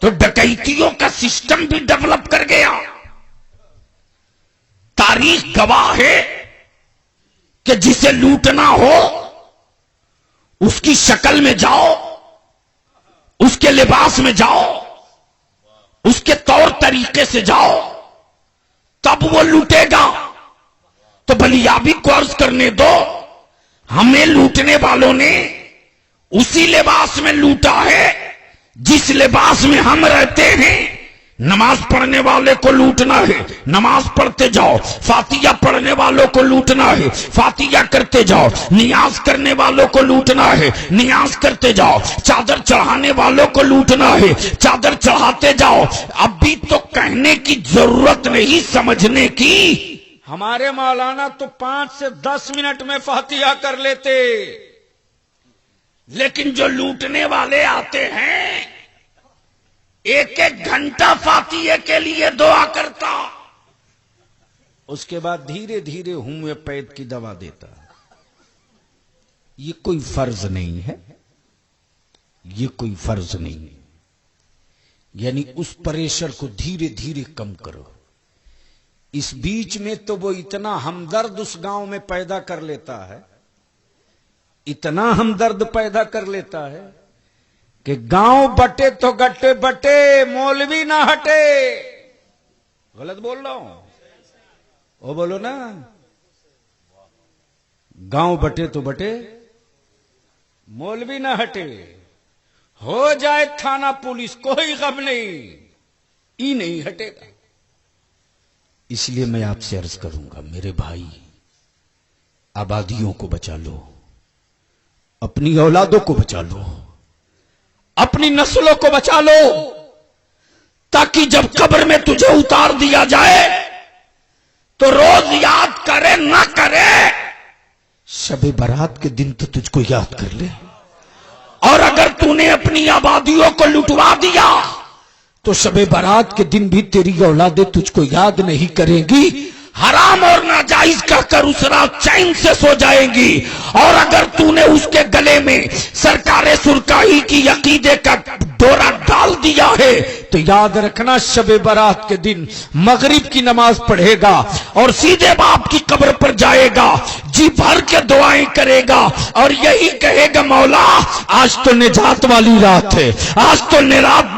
तो डकैतियों का सिस्टम भी डेवलप कर गया। तारीख गवाह है कि जिसे लूटना हो उसकी शक्ल में जाओ, उसके लिबास में जाओ, उसके तौर तरीके से जाओ, तब वो लूटेगा। तो बलियाबी को अर्ज करने दो, हमें लूटने वालों ने उसी लिबास में लूटा है जिस लिबास में हम रहते हैं। नमाज पढ़ने वाले को लूटना है, नमाज पढ़ते जाओ। फातिया पढ़ने वालों को लूटना है, फातिया करते जाओ। नियाज करने वालों को लूटना है, नियाज करते जाओ। चादर चढ़ाने वालों को लूटना है, चादर चढ़ाते जाओ। अब भी तो कहने की जरूरत नहीं, समझने की। हमारे मौलाना तो 5 से 10 मिनट में फातिया कर लेते, लेकिन जो लूटने वाले आते हैं 1-1 घंटा फातिये के लिए दुआ करता, उसके बाद धीरे धीरे हुए पैद की दवा देता। ये कोई फर्ज नहीं है, ये कोई फर्ज नहीं है। यानी उस प्रेशर को धीरे धीरे कम करो। इस बीच में तो वो इतना हमदर्द उस गांव में पैदा कर लेता है, इतना हमदर्द पैदा कर लेता है कि गांव बटे तो गट्टे बटे, मौलवी ना हटे। गलत बोल रहा हूं? वो बोलो ना, गांव बटे तो बटे, मौलवी ना हटे। हो जाए थाना पुलिस कोई गम नहीं, ई नहीं हटेगा। इसलिए मैं आपसे अर्ज करूंगा, मेरे भाई, आबादियों को बचा लो, अपनी औलादों को बचा लो, अपनी नस्लों को बचा लो, ताकि जब कब्र में तुझे उतार दिया जाए तो रोज याद करे ना करे, शब बारात के दिन तो तुझको याद कर ले। तूने अपनी आबादियों को लुटवा दिया तो शबे बारात के दिन भी तेरी औलादे तुझको याद नहीं करेगी, हराम और नाजायज कहकर उस रात चैन से सो जाएंगी। और अगर तूने उसके गले में सरकारे सुरकाही की अकीदे का डोरा डाल दिया है तो याद रखना शबे बारात के दिन मगरिब की नमाज पढ़ेगा और सीधे बाप की कब्र पर जाएगा, जी भर के दुआएं करेगा और यही कहेगा मौला आज तो निजात वाली रात है, आज तो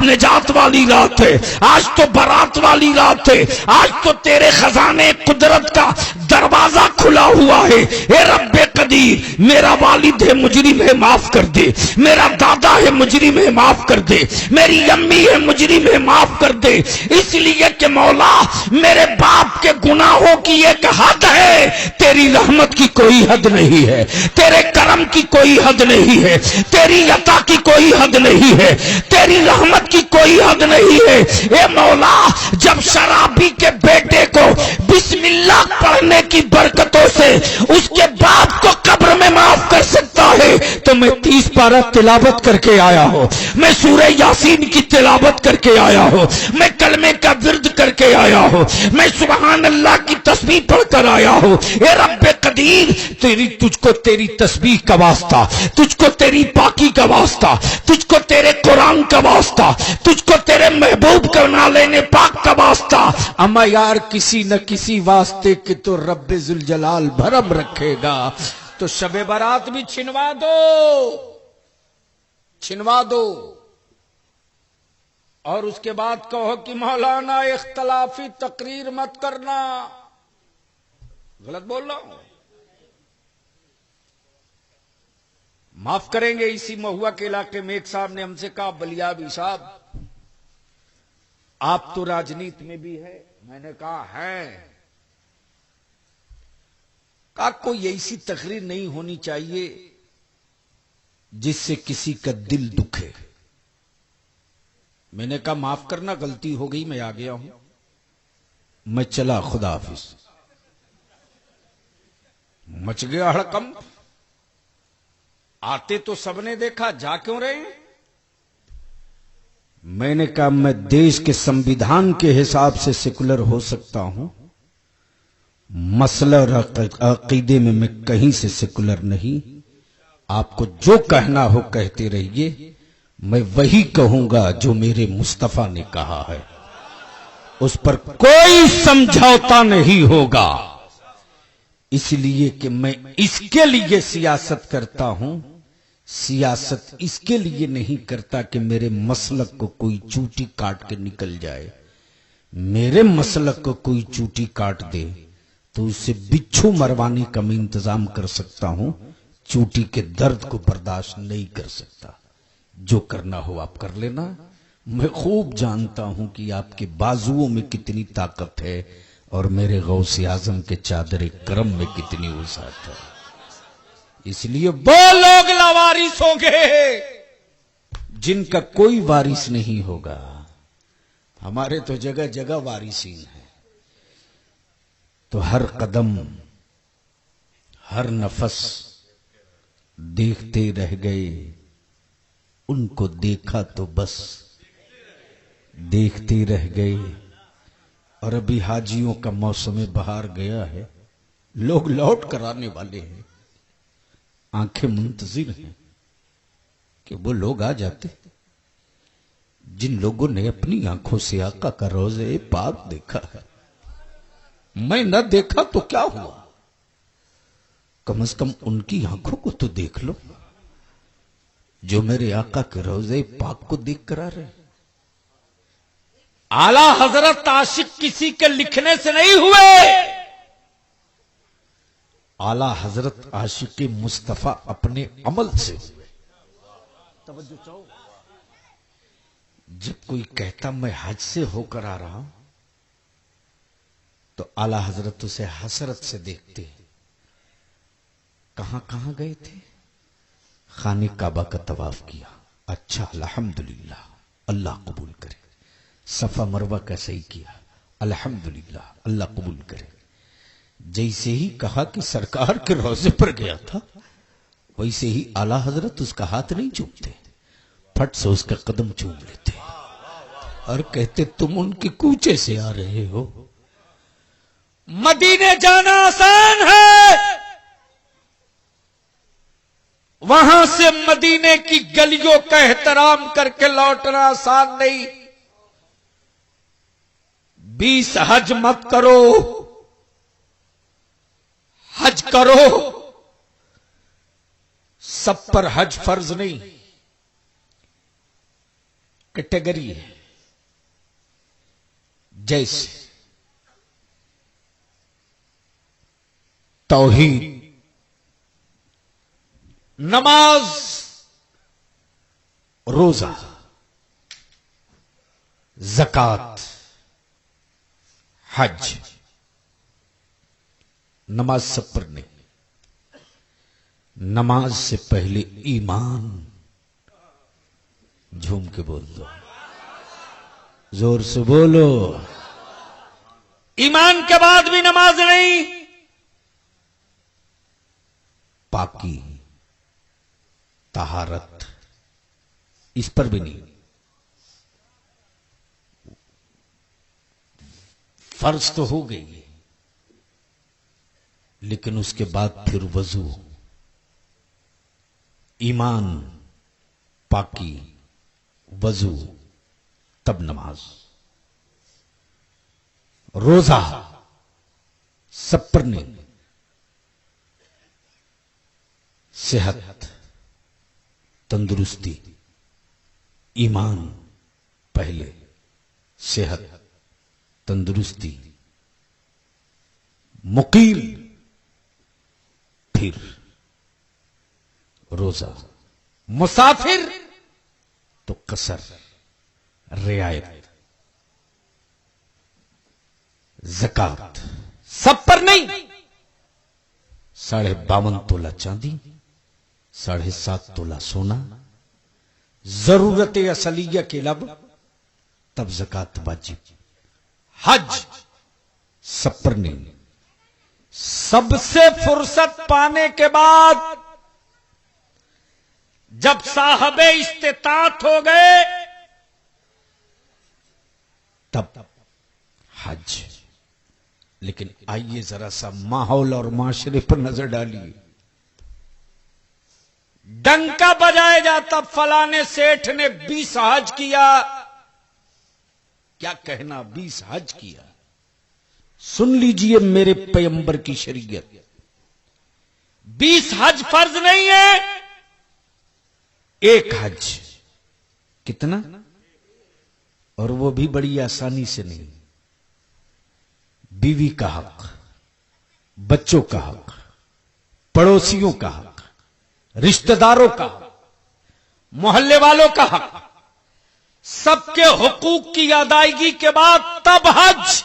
निजात वाली रात है, आज तो बारात वाली रात है, आज तो तेरे खजाने कुदरत का दरवाजा खुला हुआ है। ए रब्बे कदीर, मेरा वालिद है मुजरिम है माफ कर दे, मेरा दादा है मुजरिम है माफ कर दे, मेरी अम्मी है मुजरिम है माफ कर दे, इसलिए कि मौला मेरे बाप के गुनाहों की एक हद है, तेरी रहमत की कोई हद नहीं है, तेरे करम की कोई हद नहीं है, तेरी अता की कोई हद नहीं है, तेरी रहमत की कोई हद नहीं है। ए मौला जब शराबी के बेटे को बिस्मिल्लाह पढ़ने की बरकतों से उसके बाप को कब्र में माफ कर सकता है तो मैं 30 पारा तिलावत करके आया हूं, मैं सूरह यासीन की तिलावत करके आया हूं, मैं कलमे का विर्द करके आया हूं, मैं सुभान अल्लाह की तस्बीह पढ़कर आया हूं। ए रब्बे कदीर तुझको तेरी तस्बीह का वास्ता, तुझको तेरी पाकी का वास्ता, तुझको तेरे कुरान का वास्ता, तुझको तेरे महबूब का नालेने पाक का वास्ता, अम्मा यार किसी न किसी वास्ते के तो रब्बे जुल जलाल भरम रखेगा। तो शबे बारात भी छिनवा दो और उसके बाद कहो कि मौलाना इख्तलाफी तकरीर मत करना। गलत बोल रहा हूं? माफ करेंगे, इसी महुआ के इलाके में एक साहब ने हमसे कहा बलियाबी साहब आप तो राजनीति में भी है। मैंने कहा है, कहा कोई ऐसी तकरीर नहीं होनी चाहिए जिससे किसी का दिल दुखे। मैंने कहा माफ करना गलती हो गई, मैं आ गया हूं, मैं चला, खुदा हाफिज। मच गया हड़कंप, आते तो सबने देखा, जा क्यों रहे? मैंने कहा मैं देश के संविधान के हिसाब से सेकुलर हो सकता हूं, मसला और अकीदे में मैं कहीं से सेकुलर नहीं। आपको जो कहना हो कहते रहिए, मैं वही कहूंगा जो मेरे मुस्तफा ने कहा है, उस पर कोई समझौता नहीं होगा। इसलिए कि मैं इसके लिए सियासत करता हूं, सियासत इसके लिए नहीं करता कि मेरे मसलक को कोई चूटी काट के निकल जाए। मेरे मसलक को कोई चूटी काट दे तो उससे बिच्छू मरवाने का मैं इंतजाम कर सकता हूं, चूटी के दर्द को बर्दाश्त नहीं कर सकता। जो करना हो आप कर लेना। मैं खूब जानता हूं कि आपके बाजुओं में कितनी ताकत है और मेरे गौसे आजम के चादर करम में कितनी वसात है। इसलिए वो लोग लावारिस होंगे जिनका कोई वारिस नहीं होगा। हमारे तो जगह जगह वारिसीन है। तो हर कदम हर नफस देखते रह गए, उनको देखा तो बस देखते रह गए। और अभी हाजियों का मौसम बहार गया है, लोग लौट कर आने वाले हैं, आंखें मुंतजिर हैं कि वो लोग आ जाते जिन लोगों ने अपनी आंखों से आका का रोज़े पाक देखा है। मैं न देखा तो क्या हुआ, कम से कम उनकी आंखों को तो देख लो जो मेरे आका के रोज़े पाक को देख कर आ रहे। आला हजरत आशिक किसी के लिखने से नहीं हुए, आला हजरत आशिक मुस्तफा अपने अमल से हुए। तवज्जो चाहो। जब कोई कहता मैं हज से होकर आ रहा हूं तो आला हजरत उसे हसरत से देखते। कहां कहां गए थे? खाने काबा का तवाफ किया, अच्छा अल्हम्दुलिल्लाह, अल्लाह कबूल करे। सफा मरवा का सही किया, अल्हम्दुलिल्लाह, अल्लाह कबूल करे। जैसे ही कहा कि सरकार के रोजे पर गया था, वैसे ही आला हजरत उसका हाथ नहीं चूमते, फट से उसका कदम चूम लेते और कहते तुम उनके कूचे से आ रहे हो। मदीने जाना आसान है, वहां से मदीने की गलियों का एहतराम करके लौटना आसान नहीं। 20 हज मत करो, हज करो, सब पर हज फर्ज नहीं, कैटेगरी है। जैसे तौहीद, नमाज, रोजा, ज़कात, हज। नमाज सब पर नहीं, नमाज से पहले ईमान। झूम के बोल दो, जोर से बोलो। ईमान के बाद भी नमाज नहीं, पाकी, तहारत, इस पर भी नहीं। फर्ज तो हो गई, लेकिन उसके बाद फिर वजू, ईमान, पाकी, वजू, तब नमाज। रोजा सब पर नहीं, सेहत, तंदुरुस्ती, ईमान पहले, सेहत, तंदुरुस्ती, मुकीम, फिर रोजा। मुसाफिर तो कसर, रियायत, ज़कात सब पर नहीं। 52.5 तोला चांदी, 7.5 तोला सोना, जरूरत असलिया के अलावा तब ज़कात वाजिब। हज सब पर नहीं। सबसे फुर्सत पाने के बाद जब साहबे इस्तिताअत हो गए तब हज। लेकिन आइए जरा सा माहौल और माशरे पर नजर डालिए। डंका बजाया जाता, फलाने सेठ ने 20 हज किया। क्या कहना, 20 हज किया। सुन लीजिए मेरे पैगंबर की शरीयत, 20 हज फर्ज नहीं है, एक हज। कितना? और वो भी बड़ी आसानी से नहीं। बीवी का हक, बच्चों का हक, पड़ोसियों का हक, रिश्तेदारों का हक, मोहल्ले वालों का हक, सबके हुकूक की अदायगी के बाद तब हज।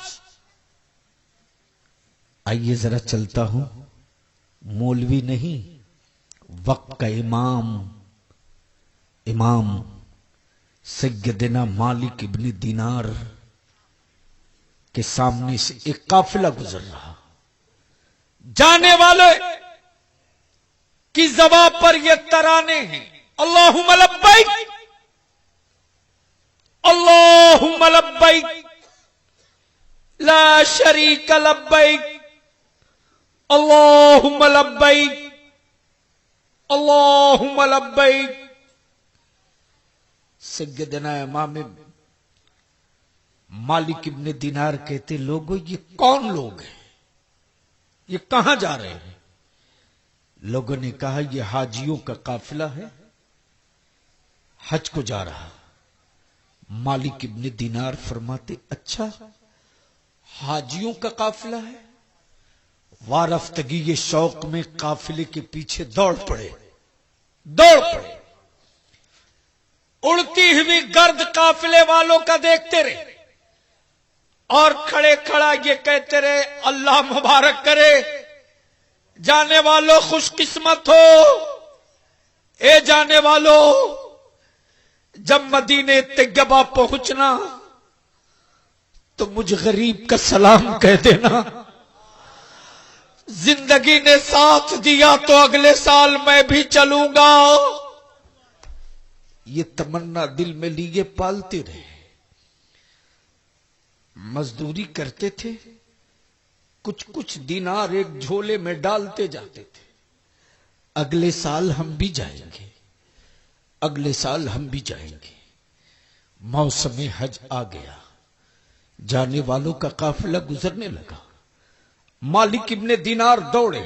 आइए जरा चलता हूं, मौलवी नहीं, वक्त का इमाम सैयदना मालिक इब्न दीनार के सामने से एक काफिला गुजर रहा। जाने वाले की ज़बान पर ये तराने हैं, अल्लाहुम्मा लब्बैक, अल्लाहुम्मा लब्बैक, ला शरीक लब्बैक, अल्लाहुम्मा लब्बैक, अल्लाहुम्मा लब्बैक। सैयदना इमाम मालिक इब्न दीनार कहते, लोगों ये कौन लोग हैं, ये कहां जा रहे हैं? लोगों ने कहा ये हाजियों का काफिला है, हज को जा रहा। मालिक इब्न दीनार फरमाते, अच्छा हाजियों का काफिला है। वारफ्तगी ये शौक में काफिले के पीछे दौड़ पड़े। उड़ती हुई गर्द काफिले वालों का देखते रहे और खड़े खड़ा ये कहते रहे, अल्लाह मुबारक करे, जाने वालों खुशकिस्मत हो। ए जाने वालों, जब मदीने तैयबा पहुंचना तो मुझ गरीब का सलाम कह देना। जिंदगी ने साथ दिया तो अगले साल मैं भी चलूंगा। ये तमन्ना दिल में लिए पालते रहे। मजदूरी करते थे, कुछ कुछ दिनार एक झोले में डालते जाते थे। अगले साल हम भी जाएंगे, अगले साल हम भी जाएंगे। मौसम हज आ गया, जाने वालों का काफिला गुजरने लगा। मालिक इब्ने दिनार दौड़े,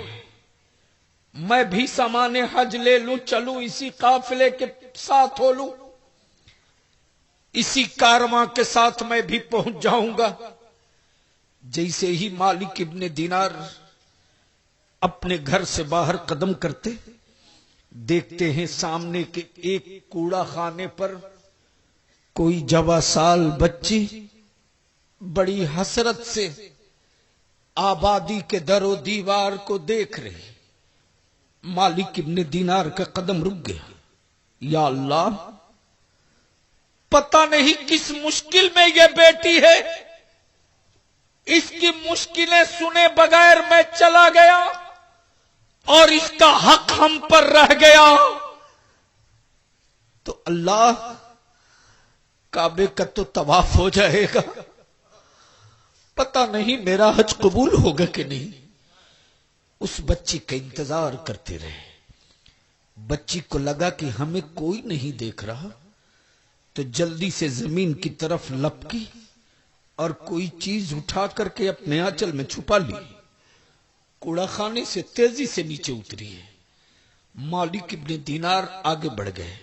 मैं भी सामाने हज ले लूं, चलूं इसी काफिले के साथ हो लूं, इसी कारवां के साथ मैं भी पहुंच जाऊंगा। जैसे ही मालिक इब्ने दिनार अपने घर से बाहर कदम करते, देखते हैं सामने के एक कूड़ा खाने पर कोई जवा साल बच्ची बड़ी हसरत से आबादी के दरो दीवार को देख रही। मालिक इब्ने दिनार का कदम रुक गया। या अल्लाह, पता नहीं किस मुश्किल में यह बेटी है, इसकी मुश्किलें सुने बगैर मैं चला गया और इसका हक हम पर रह गया तो अल्लाह, काबे का तो तवाफ हो जाएगा, पता नहीं मेरा हज कबूल होगा कि नहीं। उस बच्ची का इंतजार करते रहे। बच्ची को लगा कि हमें कोई नहीं देख रहा, तो जल्दी से जमीन की तरफ लपकी और कोई चीज उठा करके अपने आंचल में छुपा ली। कूड़ा खाने से तेजी से नीचे उतरी है। मालिक इब्ने दिनार आगे बढ़ गए,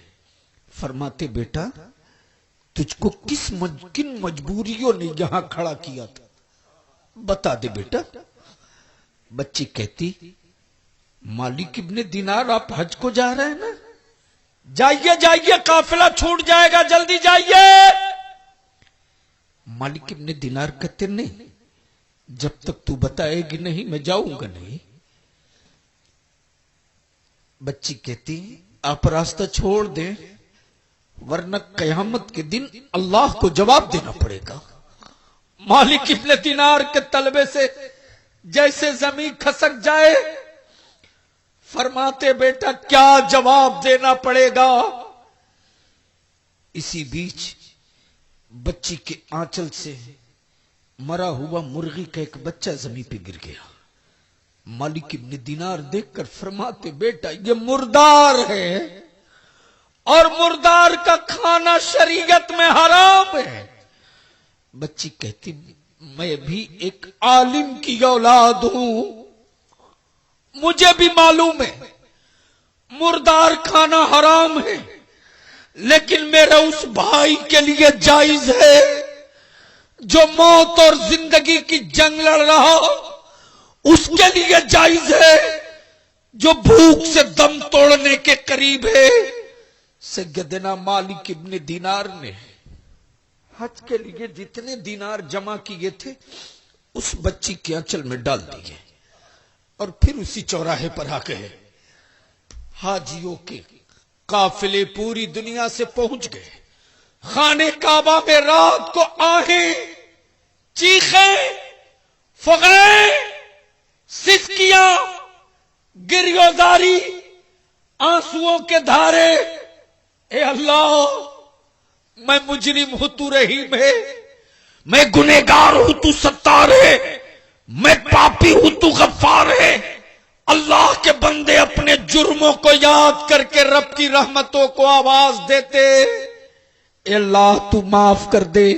फरमाते बेटा, तुझको किन मजबूरियों ने यहां खड़ा किया था, बता दे बेटा। बच्ची कहती, मालिक इब्ने दिनार, आप हज को जा रहे हैं ना, जाइए जाइए, काफिला छूट जाएगा, जल्दी जाइए। मालिक इब्ने दिनार कहते, नहीं, जब तक तू बताएगी नहीं मैं जाऊंगा नहीं। बच्ची कहती, आप रास्ता छोड़ दें, वरना कयामत के दिन अल्लाह को जवाब देना पड़ेगा। मालिक इब्ने दिनार के तलबे से जैसे जमीन खसक जाए, फरमाते बेटा क्या जवाब देना पड़ेगा। इसी बीच बच्ची के आंचल से मरा हुआ मुर्गी का एक बच्चा जमीन पे गिर गया। मालिक इब्ने दिनार देखकर फरमाते, बेटा ये मुर्दार है और मुर्दार का खाना शरीयत में हराम है। बच्ची कहती, मैं भी एक आलिम की औलाद हूं, मुझे भी मालूम है मुर्दार खाना हराम है, लेकिन मेरे उस भाई के लिए जायज है जो मौत और जिंदगी की जंग लड़ रहा, उसके लिए जायज है जो भूख से दम तोड़ने के करीब है। सैयदना मालिक इब्ने दिनार ने हज के लिए जितने दिनार जमा किए थे उस बच्ची के आंचल में डाल दिए और फिर उसी चौराहे पर आ गए। हाजियों के काफिले पूरी दुनिया से पहुंच गए। खाने काबा में रात को आहें, चीखें, फगड़े, सिसकियां, गिरियोजारी, आंसुओं के धारे। ए अल्लाह, मैं मुजरिम हूं तू रहीम है, मैं गुनहगार हूं तू सत्तार है, मैं पापी हूं तू गफ्फार है। अल्लाह के बंदे अपने जुर्मों को याद करके रब की रहमतों को आवाज देते, ए अल्लाह तू माफ कर दे,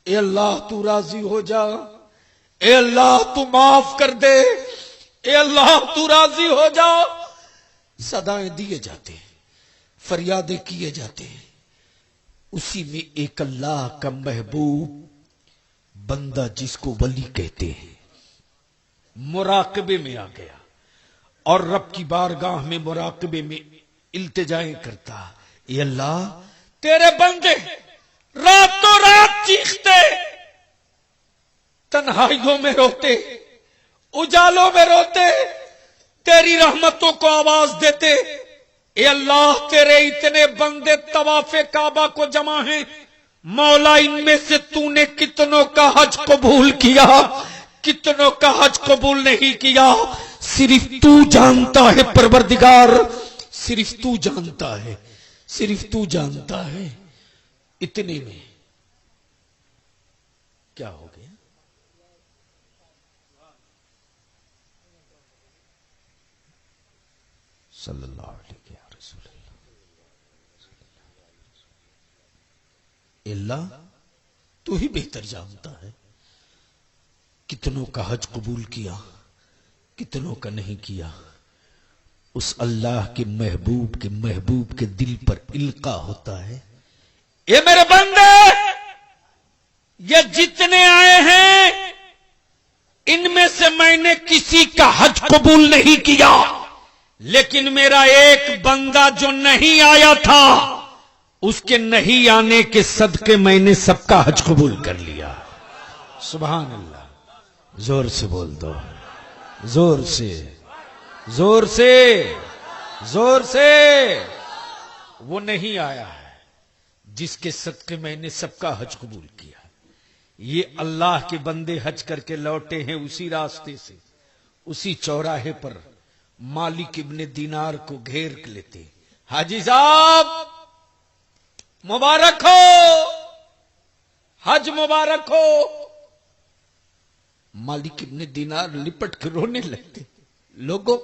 ए अल्लाह तू राजी हो जा, ए अल्लाह तू माफ कर दे, ए अल्लाह तू राजी हो जा। सदाएं दिए जाते हैं, फरियादें किए जाते हैं। उसी में एक अल्लाह का महबूब बंदा जिसको वली कहते हैं, मुराकबे में आ गया और रब की बारगाह में मुराकबे में इल्तिजाएं करता, ये अल्लाह तेरे बंदे रातों रात चीखते, तन्हाइयों में रोते, उजालों में रोते, तेरी रहमतों को आवाज देते। ए अल्लाह, तेरे इतने बंदे तवाफे काबा को जमा हैं, मौला इनमें से तूने कितनों का हज कबूल किया, कितनों का हज कबूल नहीं किया, सिर्फ तू जानता है परवरदिगार, सिर्फ तू जानता है, सिर्फ तू जानता है। इतने में क्या हो गया? सल्लल्लाहु अलैहि वसल्लम। अल्लाह तू ही बेहतर जानता है कितनों का हज कबूल किया, कितनों का नहीं किया। उस अल्लाह के महबूब के दिल पर इल्का होता है, ये मेरे बंदे, ये जितने आए हैं इनमें से मैंने किसी का हज कबूल नहीं किया, लेकिन मेरा एक बंदा जो नहीं आया था उसके नहीं आने के सदके मैंने सबका हज कबूल कर लिया। सुभान अल्लाह। जोर से बोल दो, जोर से, जोर से, जोर से। वो नहीं आया है जिसके सदके मैंने सबका हज कबूल किया। ये अल्लाह के बंदे हज करके लौटे हैं उसी रास्ते से, उसी चौराहे पर मालिक इब्ने दीनार को घेर लेते, हाजी साहब मुबारक हो, हज मुबारक हो। मालिक इब्ने दीनार लिपट के रोने लगते, लोगों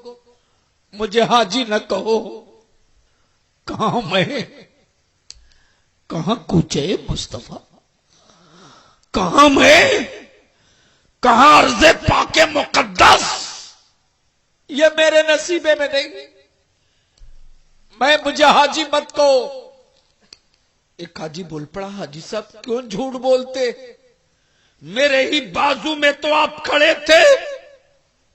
मुझे हाजी न कहो, कहां मैं, कहां कूचे मुस्तफा, कहां मैं, कहां अर्ज़े पाके मुकद्दस, ये मेरे नसीबे में नहीं। मैं, मुझे हाजी मत कहो। एक हाजी बोल पड़ा, हाजी साहब क्यों झूठ बोलते, मेरे ही बाजू में तो आप खड़े थे,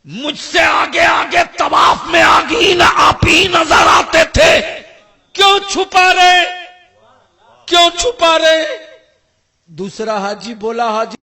मुझसे आगे आगे तवाफ में आप ही नजर आते थे, क्यों छुपा रहे, क्यों छुपा रहे? दूसरा हाजी बोला, हाजी